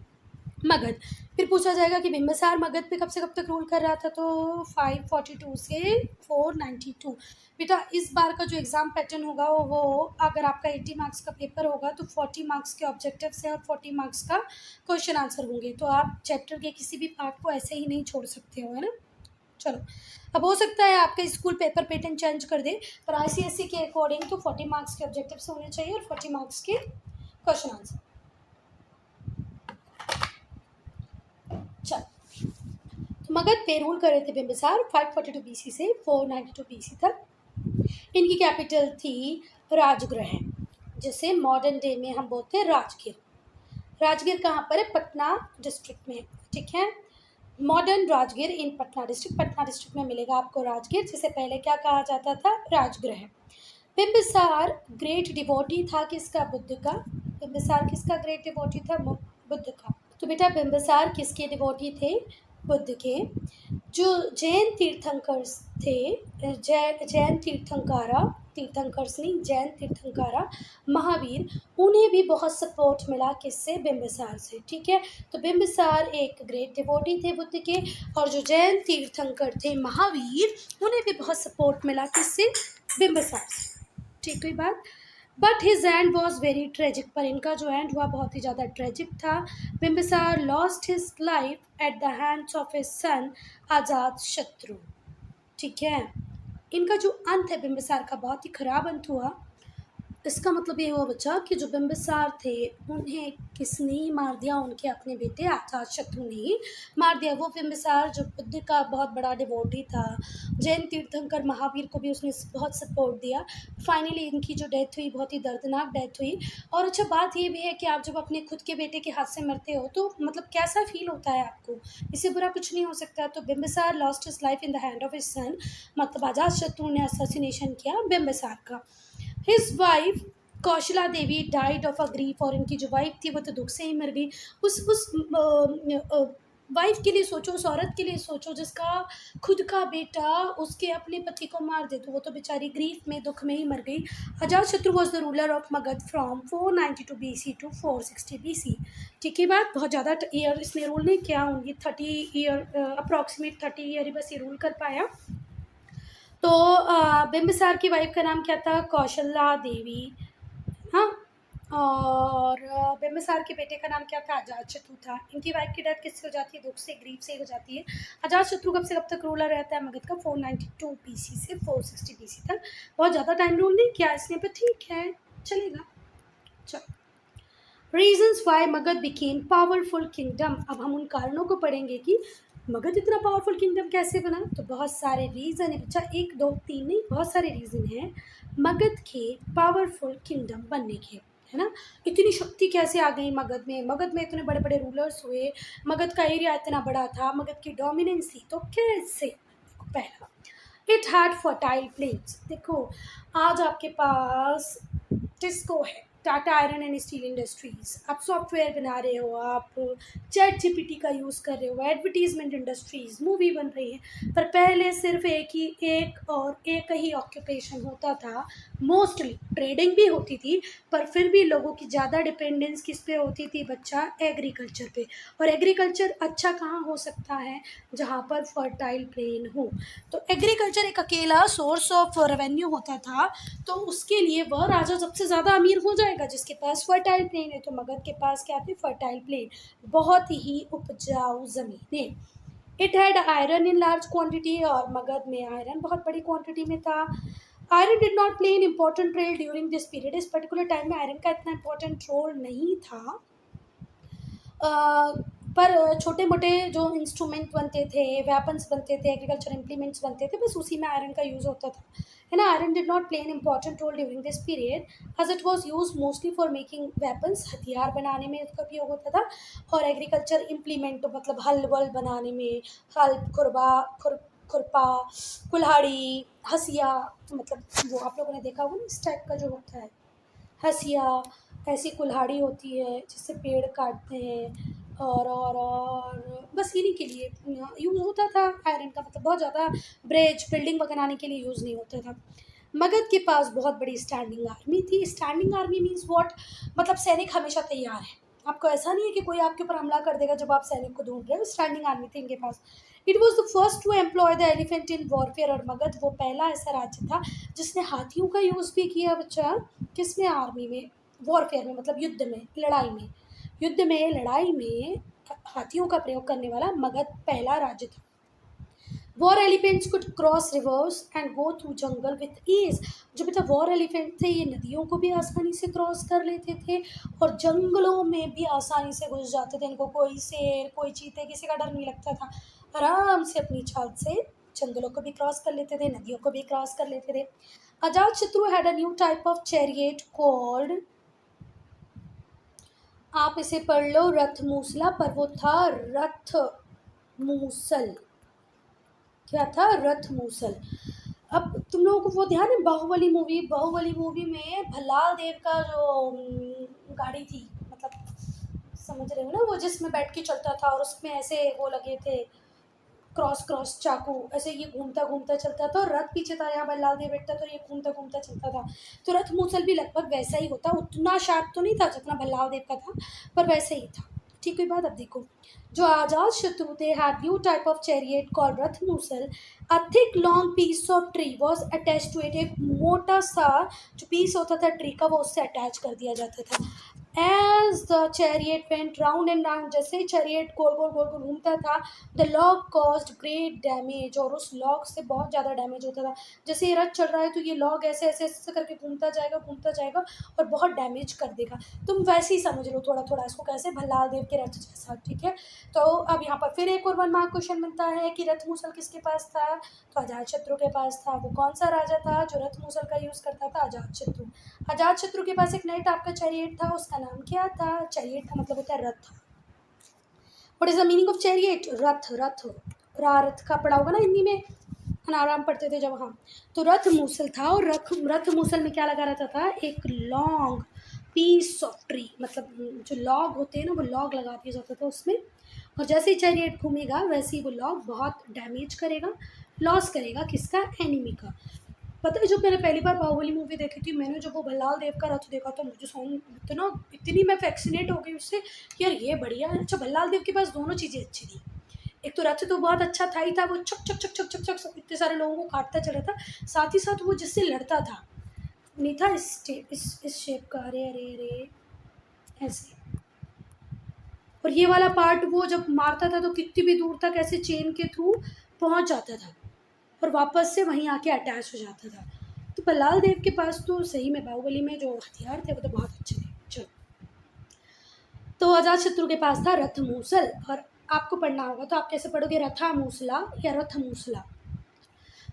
मगध। फिर पूछा जाएगा कि बिम्बिसार मगध पे कब से कब तक रूल कर रहा था, तो 542 से 492। बेटा इस बार का जो एग्ज़ाम पैटर्न होगा वो अगर आपका 80 मार्क्स का पेपर होगा तो 40 मार्क्स के ऑब्जेक्टिव से और 40 मार्क्स का क्वेश्चन आंसर होंगे। तो आप चैप्टर के किसी भी पार्ट को ऐसे ही नहीं छोड़ सकते हो, है ना। चलो, अब हो सकता है आपके स्कूल पेपर पैटर्न चेंज कर दे, पर ICSE के अकॉर्डिंग तो 40 मार्क्स के ऑब्जेक्टिव्स होने चाहिए और 40 मार्क्स के क्वेश्चन आंसर। चल, तो मगध पे रूल कर रहे थे बिम्बिसार 542 BC से 492 BC तक। इनकी कैपिटल थी राजगृह, जिसे मॉडर्न डे में हम बोलते हैं राजगीर। राजगीर कहाँ पर है, पटना डिस्ट्रिक्ट में, ठीक है। मॉडर्न राजगीर इन पटना डिस्ट्रिक्ट में मिलेगा आपको राजगीर, जिसे पहले क्या कहा जाता था, राजगृह। बिम्बिसार ग्रेट डिवोटी था किसका, बुद्ध का। बिम्बिसार किसका ग्रेट डिवोटी था, बुद्ध का। तो बेटा बिम्बिसार किसके डिवोटी थे, बुद्ध के। जो जैन तीर्थंकर्स थे, जैन तीर्थंकारा महावीर, उन्हें भी बहुत सपोर्ट मिला किससे, बिम्बिसार से, ठीक है। तो बिम्बिसार एक ग्रेट डिवोटी थे बुद्ध के, और जो जैन तीर्थंकर थे महावीर, उन्हें भी बहुत सपोर्ट मिला किससे, बिम्बिसार से, ठीक है बात। But his and was very tragic, पर इनका जो एंड हुआ बहुत ही ज़्यादा ट्रेजिक था। Bimbisara lost his life at the hands of his son Ajatashatru. ठीक है, इनका जो अंत है बिम्बिसार का बहुत ही खराब अंत हुआ। इसका मतलब ये हुआ बच्चा कि जो बिम्बिसार थे उन्हें किसने ही मार दिया, उनके अपने बेटे अजातशत्रु ने ही मार दिया। वो बिम्बिसार जो बुद्ध का बहुत बड़ा डिवोटी था, जैन तीर्थंकर महावीर को भी उसने बहुत सपोर्ट दिया। फाइनली इनकी जो डेथ हुई बहुत ही दर्दनाक डेथ हुई। और अच्छा बात ये भी है कि आप जब अपने खुद के बेटे के हाथ से मरते हो तो मतलब कैसा फील होता है आपको, इससे बुरा कुछ नहीं हो सकता। तो Bimbisara lost his life in the hand of his son, मतलब अजातशत्रु ने असैसिनेशन किया बिम्बिसार का। His wife Kaushala Devi died of a grief, और इनकी जो वाइफ थी वो तो दुख से ही मर गई। उस वाइफ के लिए सोचो, उस औरत के लिए सोचो जिसका खुद का बेटा उसके अपने पति को मार दे, तो वो तो बेचारी ग्रीफ में दुख में ही मर गई। Ajatashatru was the ruler of Magadha from 492 BC to 460 BC। ठीक है बात, बहुत ज़्यादा ईयर इसने रूल नहीं किया, उनकी 30 ईयर अप्रॉक्सीमेट 30 ईयर ही बस ये रूल कर पाया। तो बिम्बिसार की वाइफ का नाम क्या था, कौशला देवी। हाँ, और बिम्बिसार के बेटे का नाम क्या था, अजातशत्रु था। इनकी वाइफ की डेथ किससे हो जाती है, दुख से, ग्रीफ से हो जाती है। अजातशत्रु कब से कब तक रूलर रहता है मगध का, 492 BC से 460 BC तक। बहुत ज़्यादा टाइम रूल नहीं किया इसने, पर ठीक है चलेगा। चलो, reasons why Magadh became powerful kingdom. अब हम उन कारणों को पढ़ेंगे कि मगध इतना पावरफुल किंगडम कैसे बना। तो बहुत सारे रीज़न है बच्चा, 1 2 3 नहीं, बहुत सारे रीज़न हैं मगध के पावरफुल किंगडम बनने के, है ना। इतनी शक्ति कैसे आ गई मगध में, मगध में इतने बड़े बड़े रूलर्स हुए, मगध का एरिया इतना बड़ा था, मगध की डोमिनेंस थी, तो कैसे। पहला, इट हैड फर्टाइल प्लेन्स। देखो आज आपके पास टिस्को है, Tata iron and steel industries, आप सॉफ्टवेयर बना रहे हो, आप चैट जीपीटी का यूज़ कर रहे हो, एडवर्टीजमेंट इंडस्ट्रीज़, मूवी बन रही है। पर पहले सिर्फ एक ही ऑक्यूपेशन होता था। मोस्टली ट्रेडिंग भी होती थी, पर फिर भी लोगों की ज़्यादा डिपेंडेंस किस पे होती थी बच्चा, एग्रीकल्चर पे। और एग्रीकल्चर अच्छा कहाँ हो सकता है, जहाँ पर फर्टाइल प्लेन हो। तो एग्रीकल्चर एक अकेला सोर्स ऑफ रेवेन्यू होता था, तो उसके लिए वह राजा सबसे ज़्यादा अमीर हो जाएगा जिसके पास फर्टाइल प्लेन है। तो मगध के पास क्या थे, फर्टाइल प्लेन, बहुत ही उपजाऊ ज़मीनें। It had iron in large quantity, और मगध में आयरन बहुत बड़ी क्वांटिटी में था। Iron did not play an important role during this period, इस पर्टिकुलर टाइम में आयरन का इतना इंपॉर्टेंट रोल नहीं था। पर छोटे मोटे जो इंस्ट्रूमेंट बनते थे, वेपन्स बनते थे, एग्रीकल्चर इम्प्लीमेंट्स बनते थे, बस उसी में आयरन का यूज़ होता था, है ना। Iron did not play an important role during this period as it was use mostly for making weapons, हथियार बनाने में इसका उपयोग होता था। और एग्रीकल्चर इम्प्लीमेंट मतलब हल वल बनाने में, हल, खुरपा, कुल्हाड़ी, हसिया, मतलब वो आप लोगों ने देखा होगा ना इस टाइप का जो होता है, हसिया, ऐसी कुल्हाड़ी होती है जिससे पेड़ काटते हैं। और बस इन्हीं के लिए यूज़ होता था आयरन का, मतलब बहुत ज़्यादा ब्रिज बिल्डिंग बनाने के लिए यूज़ नहीं होता था। मगध के पास बहुत बड़ी स्टैंडिंग आर्मी थी। स्टैंडिंग आर्मी मीन्स व्हाट, मतलब सैनिक हमेशा तैयार है, आपको ऐसा नहीं है कि कोई आपके ऊपर हमला कर देगा जब आप सैनिक को ढूंढ रहे हो। स्टैंडिंग आर्मी थी इनके पास। It was the first to employ the elephant in warfare, और मगध वो पहला ऐसा राज्य था जिसने हाथियों का यूज़ भी किया बच्चा, किसमें, आर्मी में, वॉरफेयर में, मतलब युद्ध में, लड़ाई में हाथियों का प्रयोग करने वाला मगध पहला राज्य था। War elephants could cross rivers and go through jungle with ease. जो बेटा वॉर एलिफेंट थे ये नदियों को भी आसानी से क्रॉस कर लेते थे और जंगलों में भी आसानी से घुस जाते थे। इनको कोई शेर, कोई चीते, किसी का डर नहीं लगता था। आराम से अपनी चाल से जंगलों को भी क्रॉस कर लेते थे, नदियों को भी क्रॉस कर लेते थे। Ajatashatru had a new type of chariot called, आप इसे पढ़ लो, रथ मूसला, पर वो था रथ मूसल। क्या था, रथ मूसल। अब तुम लोगों को वो ध्यान है बाहुबली मूवी में भल्लाल देव का जो गाड़ी थी, मतलब समझ रहे हो ना, वो जिसमें बैठ के चलता था और उसमें ऐसे वो लगे थे क्रॉस चाकू, ऐसे ये घूमता घूमता चलता था और रथ पीछे था, यहाँ बल्लाल देव बैठता था और ये घूमता घूमता चलता था। तो रथ मूसल भी लगभग वैसा ही होता, उतना शार्प तो नहीं था जितना बल्लाल देव का था, पर वैसे ही था। की कोई बात। अब देखो, जो अजात शत्रु थे had new type of chariot called Rath Musal. A thick long piece of tree was attach to it. एक मोटा सा जो पीस होता था ट्री का वो उससे अटैच कर दिया जाता था। As the chariot went round and round, जैसे ही चैरियट गोल गोल गोल गोल घूमता था, the log caused great damage, और उस लॉग से बहुत ज़्यादा डैमेज होता था। जैसे ये रथ चल रहा है तो ये लॉग ऐसे ऐसे ऐसे करके घूमता जाएगा और बहुत डैमेज कर देगा। तुम वैसे ही समझ लो थोड़ा थोड़ा इसको, कैसे भल्लाल देव के रथ जैसा, ठीक है। तो अब यहाँ पर फिर एक और 1 मार्क क्वेश्चन मिलता है कि रथ मूसल किसके पास था, तो अजातशत्रु के पास था। वो कौन सा राजा था जो रथ मूसल का यूज़ करता था, अजातशत्रु। अजातशत्रु के पास एक नए टाइप का चैरियट था, उसका नाम क्या था, चैरियट का मतलब होता है रथ। What is the meaning of chariot, रथ, रथ रथ का पढ़ा होगा ना हिंदी में, आराम पढ़ते थे जब हम। तो रथ मूसल था, और रथ मूसल में क्या लगा रहता था, एक लॉन्ग पीस ऑफ ट्री, मतलब जो लॉग होते हैं ना वो लॉग लगा दिया जाता था उसमें, और जैसे ही चैरियट घूमेगा वैसे ही वो लॉग बहुत डैमेज करेगा, लॉस करेगा किसका, एनिमी का। पता है जब मैंने पहली बार बाहुबली मूवी देखी थी, मैंने जब वो भल्लाल देव का रथ देखा तो मुझे इतनी मैं फैक्सीनेट हो गई उससे कि यार ये बढ़िया है। अच्छा, भल्लाल देव के पास दोनों चीज़ें अच्छी थी। एक तो रथ तो बहुत अच्छा था ही था, वो छक छक छक छक छक छक इतने सारे लोगों को काटता चला था, साथ ही साथ वो जिससे लड़ता था नहीं था इस शेप का, अरे अरे अरे ऐसे। और ये वाला पार्ट वो जब मारता था तो कितनी भी दूर तक ऐसे चेन के थ्रू पहुंच जाता था और वापस से वहीं आके अटैच हो जाता था। तो भल्लाल देव के पास तो सही में बाहुबली में जो हथियार थे वो तो बहुत अच्छे थे। चलो, तो अजातशत्रु के पास था रथ मूसल, और आपको पढ़ना होगा तो आप कैसे पढ़ोगे, रथा मूसला या रथ मूसला।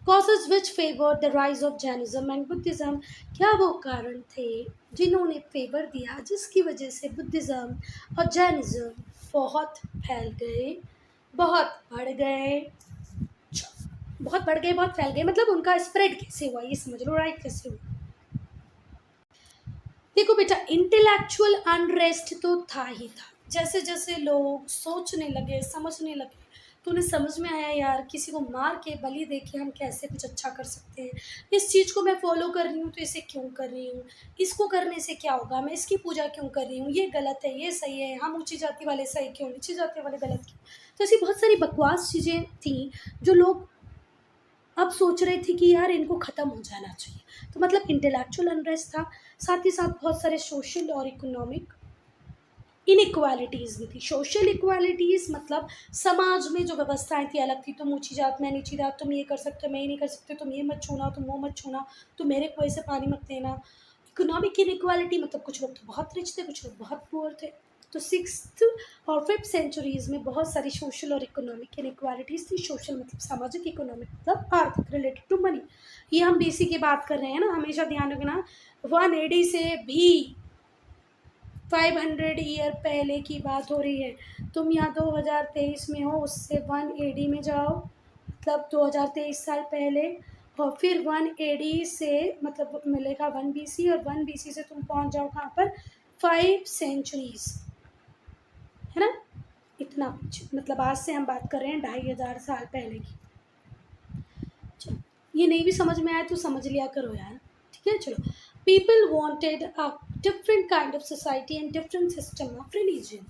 Causes which favored the rise of Jainism and Buddhism, क्या वो कारण थे जिन्होंने फेवर दिया जिसकी वजह से बुद्धिज़्म और जैनिज़्म बहुत फैल गए, बहुत बढ़ गए, बहुत फैल गए, मतलब उनका स्प्रेड कैसे हुआ ये समझ लो, राइट कैसे हुआ। देखो बेटा, इंटेलेक्चुअल अनरेस्ट तो था ही था, जैसे जैसे लोग सोचने लगे समझने लगे तो उन्हें समझ में आया यार किसी को मार के बलि दे के हम कैसे कुछ अच्छा कर सकते हैं, इस चीज़ को मैं फॉलो कर रही हूँ तो इसे क्यों कर रही हूँ, इसको करने से क्या होगा, मैं इसकी पूजा क्यों कर रही हूँ, ये गलत है ये सही है, हम ऊंची जाति वाले सही क्यों, नीची जाति वाले गलत क्यों। तो ऐसी बहुत सारी बकवास चीज़ें थी जो लोग अब सोच रहे थे कि यार इनको ख़त्म हो जाना चाहिए। तो मतलब इंटेलेक्चुअल अनरेस्ट था, साथ ही साथ बहुत सारे सोशल और इकोनॉमिक इनइक्वालिटीज़ भी थी। सोशल इक्वालिटीज़ मतलब समाज में जो व्यवस्थाएं थी अलग थी, तुम ऊंची जात मैं नीची जात, तुम ये कर सकते हो मैं ये नहीं कर सकते, तुम ये मत छूना तुम वो मत छूना, तुम मेरे कुएं से पानी मत लेना। इकोनॉमिक इनइक्वालिटी मतलब कुछ लोग तो बहुत रिच थे कुछ लोग बहुत पुअर थे। तो 6th और 5th सेंचुरीज़ में बहुत सारी सोशल और इकोनॉमिक इनइक्वालिटीज़ थी। सोशल मतलब सामाजिक, इकोनॉमिक मतलब आर्थिक, रिलेटेड टू मनी। ये हम बीसी की बात कर रहे हैं ना, हमेशा ध्यान रखना। 180 से भी 500 ईयर पहले की बात हो रही है। तुम यहाँ 2023 में हो, उससे 180 में जाओ, मतलब 2023 साल पहले, और फिर 180 से मतलब मिलेगा 1 BC, और 1 BC से तुम पहुँच जाओ कहाँ पर, 5 सेंचुरीज़, है ना। इतना कुछ मतलब आज से हम बात कर रहे हैं 2500 साल पहले की। चलो, ये नहीं भी समझ में आया तो समझ लिया करो यार, ठीक है। चलो, people wanted a different kind of society and different system of religion.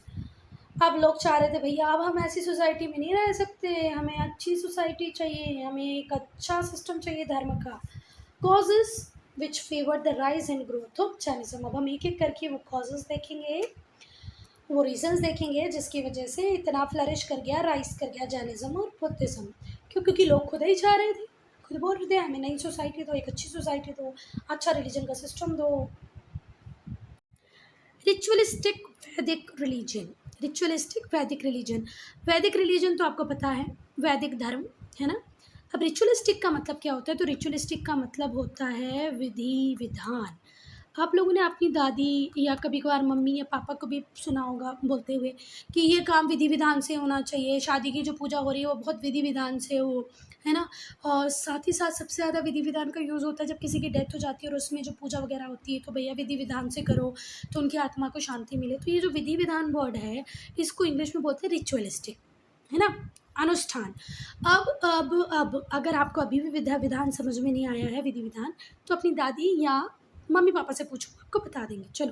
अब लोग चाह रहे थे भैया अब हम ऐसी सोसाइटी में नहीं रह सकते, हमें अच्छी सोसाइटी चाहिए, हमें एक अच्छा सिस्टम चाहिए धर्म का। Causes which favour the rise and growth of Jainism. अब हम एक एक करके वो कॉजेज देखेंगे, वो रीजंस देखेंगे जिसकी वजह से इतना फ्लरिश कर गया, राइज कर गया जैनिज्म और बुद्धिज़्म। क्योंकि लोग खुद ही चाह रहे थे, खुद बोल रहे थे हमें नई सोसाइटी दो, एक अच्छी सोसाइटी दो, अच्छा रिलीजन का सिस्टम दो। रिचुअलिस्टिक वैदिक रिलीजन, रिचुअलिस्टिक वैदिक रिलीजन, वैदिक रिलीजन तो आपको पता है वैदिक धर्म, है ना। अब रिचुअलिस्टिक का मतलब क्या होता है, तो रिचुअलिस्टिक का मतलब होता है विधि विधान। आप लोगों ने अपनी दादी या कभी कभार मम्मी या पापा को भी सुना होगा बोलते हुए कि ये काम विधि विधान से होना चाहिए, शादी की जो पूजा हो रही है वो बहुत विधि विधान से हो, है ना। और साथ ही साथ सबसे ज़्यादा विधि विधान का यूज़ होता है जब किसी की डेथ हो जाती है और उसमें जो पूजा वगैरह होती है, तो भैया विधि विधान से करो तो उनकी आत्मा को शांति मिले। तो ये जो विधि विधान वर्ड है इसको इंग्लिश में बोलते हैं रिचुअलिस्टिक, है ना, अनुष्ठान। अब अगर आपको अभी भी विधा विधान समझ में नहीं आया है, विधि विधान, तो अपनी दादी या मम्मी पापा से पूछो, आपको बता देंगे। चलो,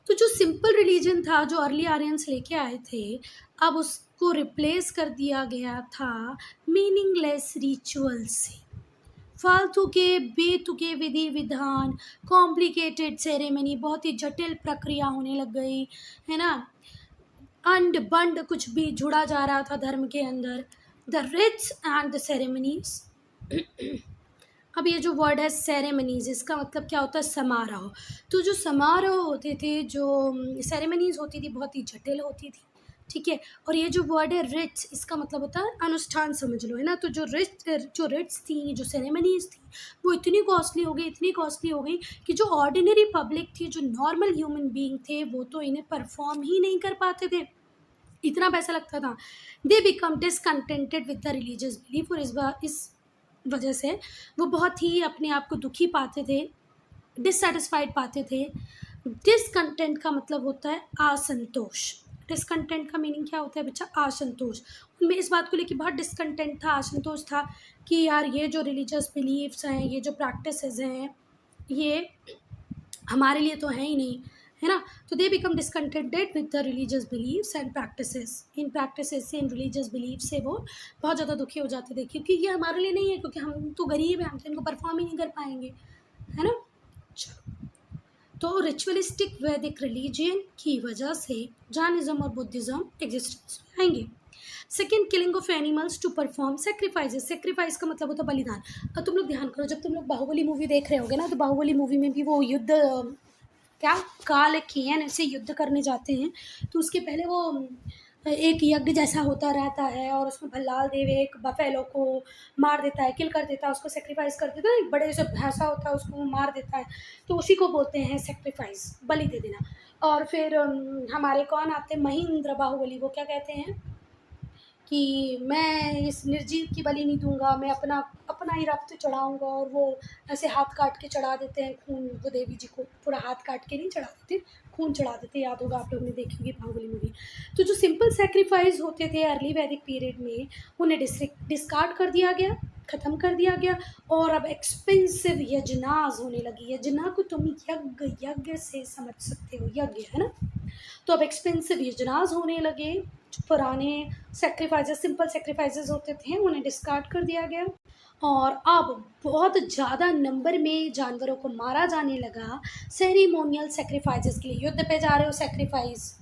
तो जो सिंपल रिलीजन था जो अर्ली आर्यंस लेके आए थे, अब उसको रिप्लेस कर दिया गया था मीनिंगलेस रिचुअल्स से। फालतू के बेतुके विधि विधान, कॉम्प्लिकेटेड सेरेमनी, बहुत ही जटिल प्रक्रिया होने लग गई, है ना। अंड बंड कुछ भी जुड़ा जा रहा था धर्म के अंदर। The rites and the ceremonies. अब ये जो वर्ड है सेरेमनीज, इसका मतलब क्या होता है? समारोह। तो जो समारोह होते थे, जो सेरेमनीज होती थी, बहुत ही जटिल होती थी, ठीक है। और ये जो वर्ड है रिट्स, इसका मतलब होता है अनुष्ठान, समझ लो, है ना। तो जो रिट्स थी, जो सेरेमनीज थी, वो इतनी कॉस्टली हो गई, इतनी कॉस्टली हो गई कि जो ऑर्डिनरी पब्लिक थी, जो नॉर्मल ह्यूमन बीइंग थे, वो तो इन्हें परफॉर्म ही नहीं कर पाते थे, इतना पैसा लगता था। दे become discontented with the religious belief, और इस वजह से वो बहुत ही अपने आप को दुखी पाते थे, डिससेटिस्फाइड पाते थे। डिसकंटेंट का मतलब होता है असंतोष। डिसकंटेंट का मीनिंग क्या होता है बच्चा? असंतोष। उनमें इस बात को लेकर बहुत डिसकंटेंट था, असंतोष था कि यार ये जो रिलीजियस बिलीफ्स हैं, ये जो प्रैक्टिसेस हैं, ये हमारे लिए तो हैं ही नहीं, है ना। तो they become discontented with the religious beliefs and practices. इन प्रैक्टिसेस से, इन रिलीजियस बिलीफ से वो बहुत ज़्यादा दुखी हो जाते थे, क्योंकि ये हमारे लिए नहीं है, क्योंकि हम तो गरीब हैं, हम तो इनको परफॉर्म ही नहीं कर पाएंगे, है ना। तो रिचुअलिस्टिक वैदिक रिलीजियन की वजह से जैनिज्म और बुद्धिज्म एग्जिस्टेंस में आएंगे। Second, killing of animals to perform sacrifices. Sacrifice का मतलब होता है बलिदान। अब तुम लोग ध्यान करो, जब तुम लोग बाहुबली मूवी देख रहे होगे ना, तो बाहुबली मूवी में भी वो युद्ध, क्या काल केन ऐसे युद्ध करने जाते हैं, तो उसके पहले वो एक यज्ञ जैसा होता रहता है, और उसमें भल्लाल देव एक बफेलो को मार देता है, किल कर देता है, उसको सेक्रीफाइस कर देता है। एक बड़े से भैंसा होता है, उसको वो मार देता है, तो उसी को बोलते हैं सेक्रीफाइस, बलि दे देना। और फिर हमारे कौन आते हैं, महेंद्र बाहुबली, वो क्या कहते हैं कि मैं इस निर्जीव की बलि नहीं दूंगा, मैं अपना अपना ही रक्त चढ़ाऊंगा, और वो ऐसे हाथ काट के चढ़ा देते हैं खून, वो देवी जी को पूरा हाथ काट के नहीं चढ़ा देते, खून चढ़ा देते। याद होगा आप लोगों ने देखी होगी बाहुबली मूवी। तो जो सिंपल सेक्रीफाइस होते थे अर्ली वैदिक पीरियड में, उन्हें डिस्कार्ड कर दिया गया, ख़त्म कर दिया गया, और अब एक्सपेंसिव यजनाज होने लगी। यजना को तुम यज्ञ से समझ सकते हो, यज्ञ, है ना। तो अब एक्सपेंसिव यजनाज होने लगे। जो पुराने सेक्रीफाइसेस, सिंपल सेक्रीफाइसेस होते थे, उन्हें डिस्कार्ड कर दिया गया, और अब बहुत ज़्यादा नंबर में जानवरों को मारा जाने लगा सेरेमोनियल सेक्रीफाइसेस के लिए। युद्ध पे जा रहे हो, सेक्रीफाइस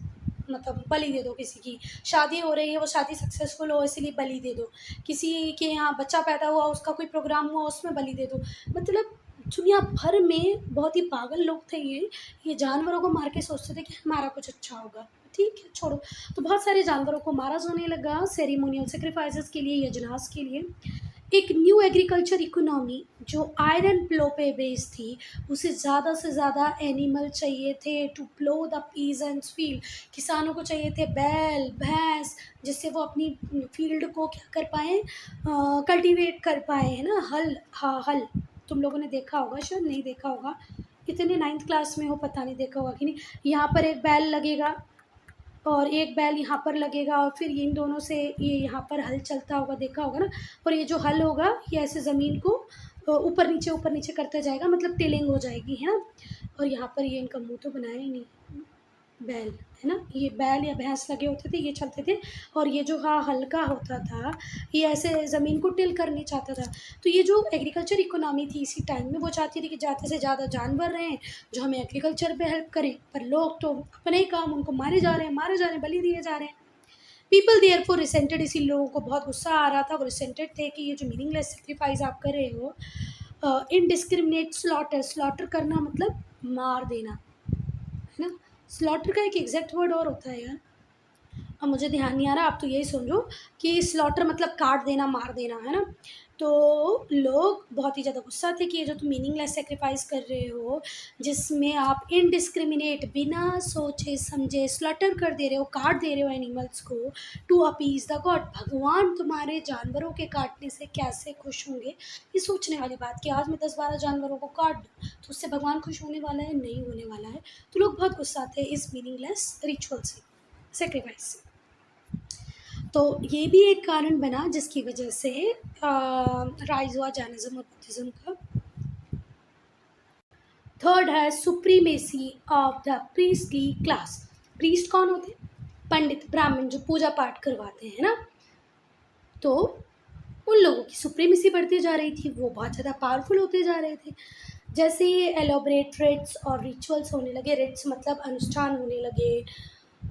मतलब बलि दे दो। किसी की शादी हो रही है, वो शादी सक्सेसफुल हो इसलिए बलि दे दो। किसी के यहाँ बच्चा पैदा हुआ, उसका कोई प्रोग्राम हुआ, उसमें बलि दे दो। मतलब दुनिया भर में बहुत ही पागल लोग थे ये जानवरों को मार के सोचते थे कि हमारा कुछ अच्छा होगा। ठीक है, छोड़ो। तो बहुत सारे जानवरों को मारा जाने लगा सेरेमोनियल सेक्रीफाइसेस के लिए, यजनास के लिए। एक न्यू एग्रीकल्चर इकोनॉमी जो आयरन प्लो पे बेस्ड थी, उसे ज़्यादा से ज़्यादा एनिमल चाहिए थे to plough the peasants field. किसानों को चाहिए थे बैल, भैंस, जिससे वो अपनी फील्ड को क्या कर पाएँ, कल्टीवेट कर पाएँ, है ना। हल, हाँ हल, तुम लोगों ने देखा होगा, शायद नहीं देखा होगा, इतने 9th क्लास में हो, पता नहीं देखा होगा कि नहीं। यहाँ पर एक बैल लगेगा और एक बैल यहाँ पर लगेगा, और फिर इन दोनों से ये यहाँ पर हल चलता होगा, देखा होगा ना। और ये जो हल होगा, ये ऐसे ज़मीन को ऊपर नीचे करता जाएगा, मतलब टिलिंग हो जाएगी, है ना। और यहाँ पर ये इनका मुंह तो बनाया ही नहीं, बैल, है ना। ये बैल या भैंस लगे होते थे, ये चलते थे, और ये जो हाँ हल्का होता था, ये ऐसे ज़मीन को टिल करने चाहता था। तो ये जो एग्रीकल्चर इकोनॉमी थी इसी टाइम में, वो चाहती थी कि ज़्यादा से ज़्यादा जानवर रहें जो हमें एग्रीकल्चर पे हेल्प करें, पर लोग तो अपने ही काम, उनको मारे जा रहे हैं, बलि दिए जा रहे हैं। पीपल देयरफॉर रिसेंटेड, इसी लोगों को बहुत गुस्सा आ रहा था, वो रिसेंटेड थे कि ये जो मीनिंगलेस सेक्रीफाइस आप कर रहे हो, इनडिस्क्रिमिनेट स्लॉटर, स्लॉटर करना मतलब मार देना, है ना। स्लॉटर का एक एग्जैक्ट वर्ड और होता है यार, अब मुझे ध्यान नहीं आ रहा, आप तो यही समझो कि स्लॉटर मतलब काट देना, मार देना, है ना। तो लोग बहुत ही ज़्यादा गुस्सा थे कि ये जो तुम मीनिंगलेस सेक्रीफाइस कर रहे हो, जिसमें आप इनडिस्क्रिमिनेट, बिना सोचे समझे स्लॉटर कर दे रहे हो, काट दे रहे हो एनिमल्स को टू अपीज द गॉड। भगवान तुम्हारे जानवरों के काटने से कैसे खुश होंगे, ये सोचने वाली बात कि आज मैं 10-12 जानवरों को काट दूँ तो उससे भगवान खुश होने वाला है, नहीं होने वाला है। तो लोग बहुत गुस्सा थे इस मीनिंगलेस रिचुअल से, सेक्रीफाइस से। तो ये भी एक कारण बना जिसकी वजह से राइज हुआ जैनिज्म और बुद्धिज़्म का। थर्ड है supremacy of the priestly class. Priest कौन होते हैं? पंडित, ब्राह्मण, जो पूजा पाठ करवाते हैं ना, तो उन लोगों की सुप्रीमेसी बढ़ती जा रही थी, वो बहुत ज़्यादा पावरफुल होते जा रहे थे। जैसे ही एलोबरेट रिट्स और रिचुअल्स होने लगे, रिट्स मतलब अनुष्ठान होने लगे,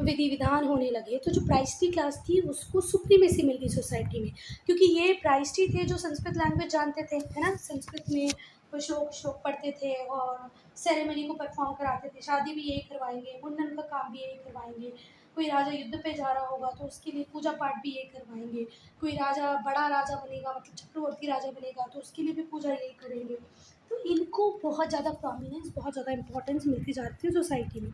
विधि विधान होने लगे, तो जो प्राइस्टली क्लास थी उसको सुप्रीमेसी मिल गई सोसाइटी में, क्योंकि ये प्राइस्टली थे जो संस्कृत लैंग्वेज जानते थे, है ना, संस्कृत में वो श्लोक श्लोक पढ़ते थे और सेरेमनी को परफॉर्म कराते थे, शादी भी यही करवाएंगे, मुंडन का काम भी यही करवाएंगे, कोई राजा युद्ध पे जा रहा होगा तो उसके लिए पूजा पाठ भी यही करवाएंगे, कोई राजा बड़ा राजा बनेगा मतलब चक्रवर्ती राजा बनेगा तो उसके लिए भी पूजा यही करेंगे। तो इनको बहुत ज़्यादा प्रोमिनेंस, बहुत ज़्यादा इंपॉर्टेंस मिलती जाती है सोसाइटी में।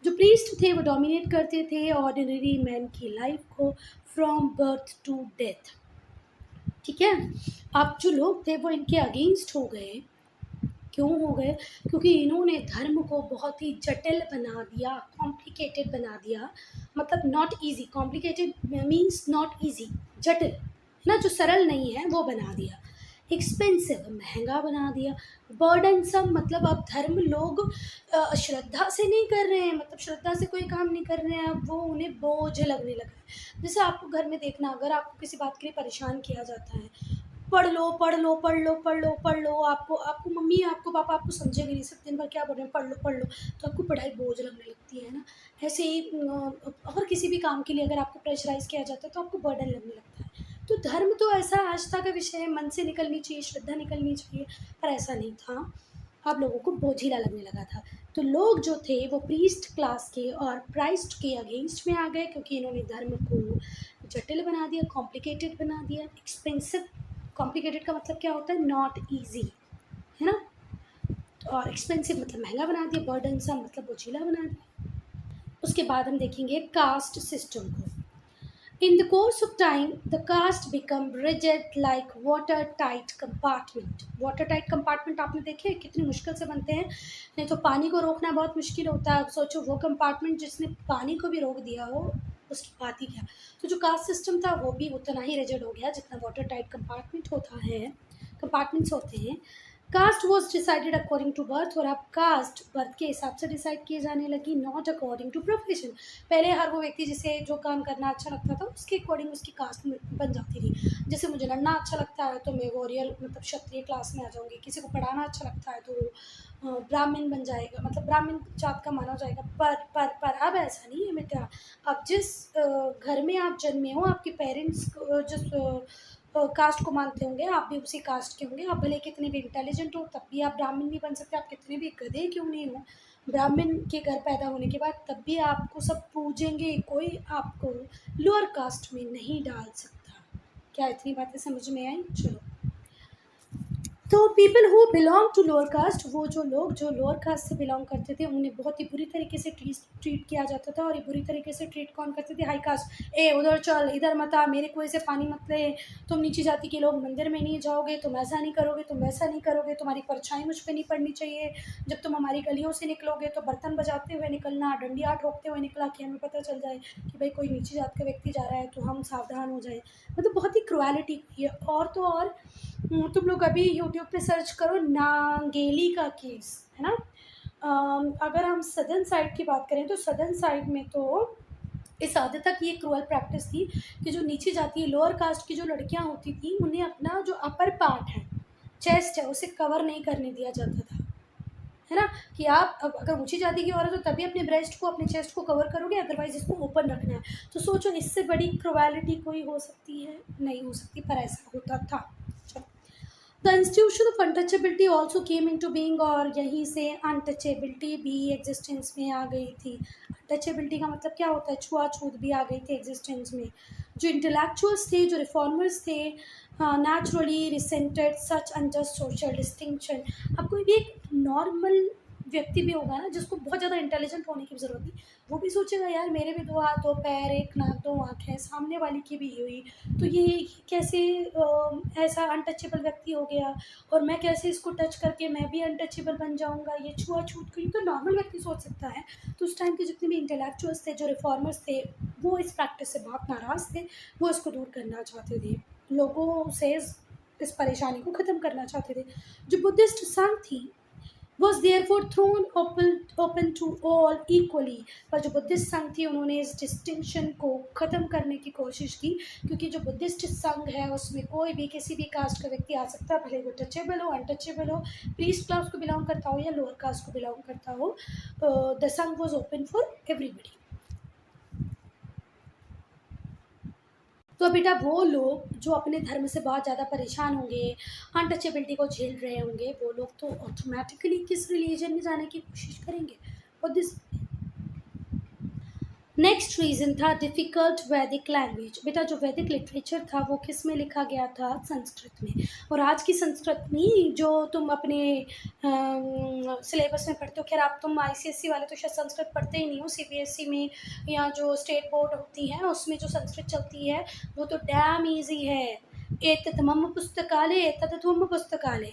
जो प्रीस्ट थे वो डोमिनेट करते थे ऑर्डिनरी मैन की लाइफ को फ्रॉम बर्थ टू डेथ। ठीक है, अब जो लोग थे वो इनके अगेंस्ट हो गए। क्यों हो गए? क्योंकि इन्होंने धर्म को बहुत ही जटिल बना दिया, कॉम्प्लिकेटेड बना दिया। मतलब not easy, complicated means not easy, जटिल ना, जो सरल नहीं है वो बना दिया। एक्सपेंसिव, महंगा बना दिया। बर्डनसम, मतलब अब धर्म लोग श्रद्धा से नहीं कर रहे हैं, मतलब श्रद्धा से कोई काम नहीं कर रहे हैं, अब वो उन्हें बोझ लगने लगा है। जैसे आपको घर में देखना, अगर आपको किसी बात के लिए परेशान किया जाता है, पढ़ लो पढ़ लो पढ़ लो पढ़ लो पढ़ लो, आपको आपको मम्मी आपको पापा आपको समझेंगे नहीं, सब दिन भर क्या बोल रहे हैं, पढ़ लो, तो आपको पढ़ाई बोझ लगने लगती है ना। ऐसे ही और किसी भी काम के लिए अगर आपको प्रेशराइज किया जाता है तो आपको बर्डन लगने लगता है। तो धर्म तो ऐसा आस्था का विषय है, मन से निकलनी चाहिए, श्रद्धा निकलनी चाहिए, पर ऐसा नहीं था। अब लोगों को बोझिला लगने लगा था। तो लोग जो थे वो प्रीस्ट क्लास के और प्राइस्ट के अगेंस्ट में आ गए, क्योंकि इन्होंने धर्म को जटिल बना दिया, कॉम्प्लिकेटेड बना दिया, एक्सपेंसिव। कॉम्प्लिकेटेड का मतलब क्या होता है? नॉट ईजी, है ना। और एक्सपेंसिव मतलब महंगा बना दिया, बर्डनसम मतलब बोझिला बना दिया। उसके बाद हम देखेंगे कास्ट सिस्टम को। In the course of time, the caste become rigid like watertight compartment. Watertight compartment आपने देखे हैं? कितनी मुश्किल से बनते हैं, नहीं तो पानी को रोकना बहुत मुश्किल होता है। अब सोचो वो कंपार्टमेंट जिसने पानी को भी रोक दिया हो, उसकी बात ही क्या। तो जो कास्ट सिस्टम था वो भी उतना ही रिजिड हो गया जितना वाटर टाइट कंपार्टमेंट होता है, कंपार्टमेंट्स होते हैं। Caste was decided according to birth, और अब कास्ट बर्थ के हिसाब से डिसाइड किए जाने लगी, नॉट अकॉर्डिंग टू प्रोफेशन। पहले हर वो व्यक्ति जिसे जो काम करना अच्छा लगता था उसके अकॉर्डिंग उसकी कास्ट बन जाती थी। जैसे मुझे लड़ना अच्छा लगता है तो मैं वॉरियर मतलब क्षत्रिय क्लास में आ जाऊँगी, किसी को पढ़ाना अच्छा लगता है तो वो ब्राह्मण बन जाएगा, मतलब ब्राह्मण जात का माना जाएगा। पर अब ऐसा नहीं है बेटा। अब जिस घर में आप जन्मे हो, आपके पेरेंट्स जिस कास्ट को मानते होंगे, आप भी उसी कास्ट के होंगे। आप भले कितने भी इंटेलिजेंट हो तब भी आप ब्राह्मण नहीं बन सकते, आप कितने भी गधे क्यों नहीं हो, ब्राह्मण के घर पैदा होने के बाद तब भी आपको सब पूजेंगे, कोई आपको लोअर कास्ट में नहीं डाल सकता। क्या इतनी बातें समझ में आई? चलो, तो people who belong to lower caste, वो जो लोग जो लोअर कास्ट से बिलोंग करते थे उन्हें बहुत ही बुरी तरीके से ट्रीट किया जाता था। और ये बुरी तरीके से ट्रीट कौन करते थे? High cast. ए उधर चल, इधर मत आ, मेरे कुएं से पानी मत ले, तुम नीची जाति के लोग मंदिर में नहीं जाओगे, तुम ऐसा नहीं करोगे, तुम वैसा नहीं करोगे, तुम्हारी परछाई मुझ पर नहीं पड़नी चाहिए, जब तुम हमारी गलियों से निकलोगे तो बर्तन बजाते हुए निकलना, डंडियाँ ठोकते हुए निकला, कि हमें पता चल जाए कि भाई कोई नीची जात का व्यक्ति जा रहा है तो हम सावधान हो जाए। मतलब बहुत ही क्रुएलिटी की है। और तो और तुम लोग अभी यूट्यूब पे सर्च करो नांगेली का केस, है ना। अगर हम सदर्न साइड की बात करें तो सदर्न साइड में तो इस हद तक ये क्रूअल प्रैक्टिस थी कि जो नीची जाती है, लोअर कास्ट की जो लड़कियां होती थी, उन्हें अपना जो अपर पार्ट है, चेस्ट है, उसे कवर नहीं करने दिया जाता था, है ना। कि आप अब अगर ऊंची जाति की औरत हो तभी अपने ब्रेस्ट को, अपने चेस्ट को कवर करोगे, अदरवाइज इसको ओपन रखना है। तो सोचो इससे बड़ी क्रुएलिटी कोई हो सकती है? नहीं हो सकती, पर ऐसा होता था। The institution of untouchability also came into being, और यहीं से अनटचेबिलिटी भी एग्जिस्टेंस में आ गई थी। अनटचेबिलिटी का मतलब क्या होता है? छुआछूत भी आ गई थी एग्जिस्टेंस में। जो इंटेलेक्चुअल्स थे, जो रिफॉर्मर्स थे, नेचुरली रिसेंटेड सच अनजस्ट सोशल डिस्टिंक्शन। अब कोई भी एक नॉर्मल व्यक्ति भी होगा ना, जिसको बहुत ज़्यादा इंटेलिजेंट होने की ज़रूरत नहीं, वो भी सोचेगा यार मेरे भी 2 हाथ 2 पैर 1 नाक 2 आँखें, सामने वाली की भी हुई, तो ये कैसे ऐसा अनटचेबल व्यक्ति हो गया, और मैं कैसे इसको टच करके मैं भी अनटचेबल बन जाऊंगा, ये छुआछूत को, ये तो नॉर्मल व्यक्ति सोच सकता है। तो उस टाइम के जितने भी इंटेलेक्चुअल्स थे, जो रिफॉर्मर्स थे, वो इस प्रैक्टिस से बहुत नाराज़ थे, वो इसको दूर करना चाहते थे, लोगों से इस परेशानी को ख़त्म करना चाहते थे। जो बुद्धिस्ट संघ थी was therefore thrown open to all equally. पर जो बुद्धिस्ट संघ थी उन्होंने इस डिस्टिंक्शन को ख़त्म करने की कोशिश की, क्योंकि जो बुद्धिस्ट संघ है उसमें कोई भी किसी भी कास्ट का व्यक्ति आ सकता है, भले वो टचेबल हो, अनटचेबल हो, प्रीस्ट क्लास को बिलोंग करता हो या लोअर कास्ट को बिलोंग करता हो। द संघ वॉज ओपन फॉर एवरीबडी। तो बेटा वो लोग जो अपने धर्म से बहुत ज़्यादा परेशान होंगे, अनटचेबिलिटी को झेल रहे होंगे, वो लोग तो ऑटोमेटिकली किस रिलीजन में जाने की कोशिश करेंगे। और दिस नेक्स्ट रीज़न था डिफ़िकल्ट वैदिक लैंग्वेज। बेटा जो वैदिक लिटरेचर था वो किस में लिखा गया था? संस्कृत में। और आज की संस्कृत नहीं जो तुम अपने सिलेबस में पढ़ते हो। खैर आप तुम ICSE वाले तो शायद संस्कृत पढ़ते ही नहीं हो। CBSE में या जो स्टेट बोर्ड होती है उसमें जो संस्कृत चलती है वो तो डैम ईजी है। एतत् मम पुस्तकालय एतत् त्वम पुस्तकालय।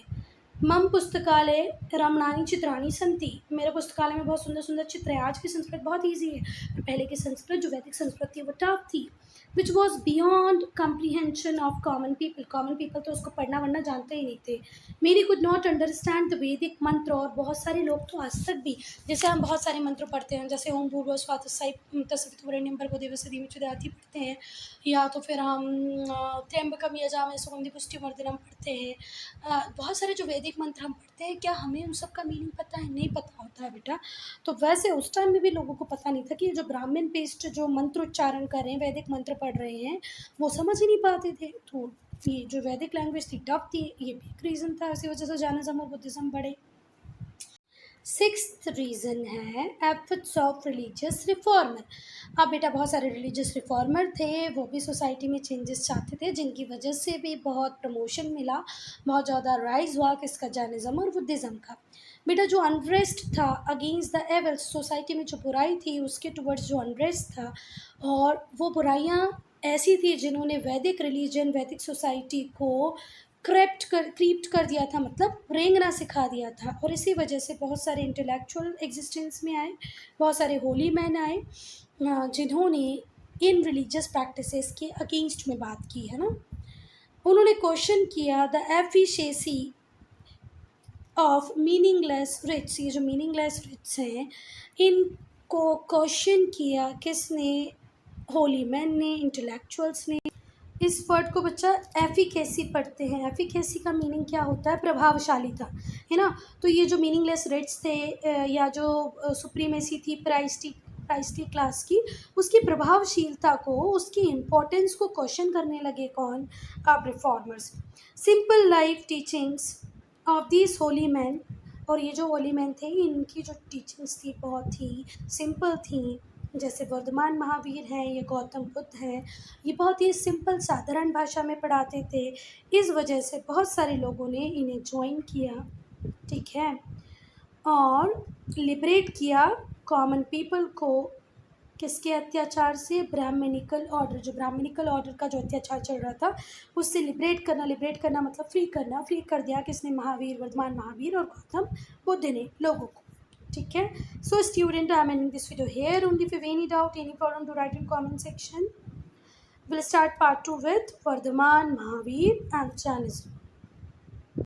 मम पुस्तकालय रमणानी चित्राणी संति। मेरे पुस्तकालय में बहुत सुंदर सुंदर चित्र हैं। आज की संस्कृत बहुत इजी है, पर पहले की संस्कृत जो वैदिक संस्कृत थी वो टफ थी, which was beyond comprehension of common people. Common people तो उसको पढ़ना वढ़ना जानते ही नहीं थे। मेरी कुड नॉट अंडरस्टैंड द वैदिक मंत्र। और बहुत सारे लोग तो आज तक भी, जैसे हम बहुत सारे मंत्र पढ़ते हैं, जैसे ओम भूर्भुवः तत्सवितुर्वरेण्यं भर्गो देवस्य धीमहि प्रचोदयात् पढ़ते हैं, या तो फिर हम त्र्यंबकम यजामहे सुगंधि पुष्टिवर्धनम पढ़ते हैं। बहुत सारे जो वैदिक मंत्र हम पढ़ते हैं, क्या हमें उन सब का मीनिंग पता है? नहीं पता होता है बेटा। तो वैसे उस टाइम में भी लोगों को पता नहीं था कि जो ब्राह्मण पेस्ट जो मंत्र उच्चारण कर रहे हैं, वैदिक मंत्र पढ़ रहे हैं, वो समझ ही नहीं पाते थे। तो ये जो वैदिक लैंग्वेज थी टफ थी, ये भी एक रीज़न था। इसी वजह से जैनिज्म और बुद्धिज़्म बढ़े। सिक्स्थ रीज़न है एफर्ट्स ऑफ रिलीजियस रिफॉर्मर। अब बेटा बहुत सारे रिलीजियस रिफॉर्मर थे, वो भी सोसाइटी में चेंजेस चाहते थे, जिनकी वजह से भी बहुत प्रमोशन मिला, बहुत ज़्यादा राइज हुआ किसका? जैनिज्म और बुद्धिज़्म का। बेटा जो अनरेस्ट था अगेंस्ट द एवल्स, सोसाइटी में जो बुराई थी उसके टुवर्ड्स जो अनरेस्ट था, और वो बुराइयाँ ऐसी थी जिन्होंने वैदिक रिलीजन, वैदिक सोसाइटी को क्रीप्ट कर दिया था, मतलब रेंगना सिखा दिया था। और इसी वजह से बहुत सारे इंटेलेक्चुअल एग्जिस्टेंस में आए, बहुत सारे होली मैन आए, जिन्होंने इन रिलीजियस प्रैक्टिसेस के अगेंस्ट में बात की है ना। उन्होंने क्वेश्चन किया the efficiency of meaningless rites. ये जो मीनिंगलेस रिट्स हैं इनको क्वेश्चन किया किसने? होली मैन ने, इंटेलेक्चुअल्स ने। इस वर्ड को बच्चा एफिकेसी पढ़ते हैं। एफिकेसी का मीनिंग क्या होता है? प्रभावशालीता, है ना। तो ये जो मीनिंगलेस रेट्स थे या जो सुप्रीमेसी थी प्राइस्टी क्लास की, उसकी प्रभावशीलता को, उसकी इम्पोर्टेंस को क्वेश्चन करने लगे कौन? अब reformers. Simple life teachings of this Holi man. और ये जो होली मैन थे इनकी जो टीचिंग्स थी बहुत ही सिंपल थी, जैसे वर्धमान महावीर हैं, ये गौतम बुद्ध हैं, ये बहुत ही सिंपल साधारण भाषा में पढ़ाते थे। इस वजह से बहुत सारे लोगों ने इन्हें ज्वाइन किया, ठीक है, और लिबरेट किया कॉमन पीपल को किसके अत्याचार से? Brahmanical order. जो ब्राह्मणिकल ऑर्डर का जो अत्याचार चल रहा था उससे लिबरेट करना मतलब फ्री करना। फ्री कर दिया किसने? महावीर, वर्धमान महावीर और गौतम बुद्ध ने लोगों को, ठीक है। So student, I am ending this video here. Only if you have any doubt, any problem, to write in comment section. We'll start part 2 with Vardhaman, Mahavir and Jainism.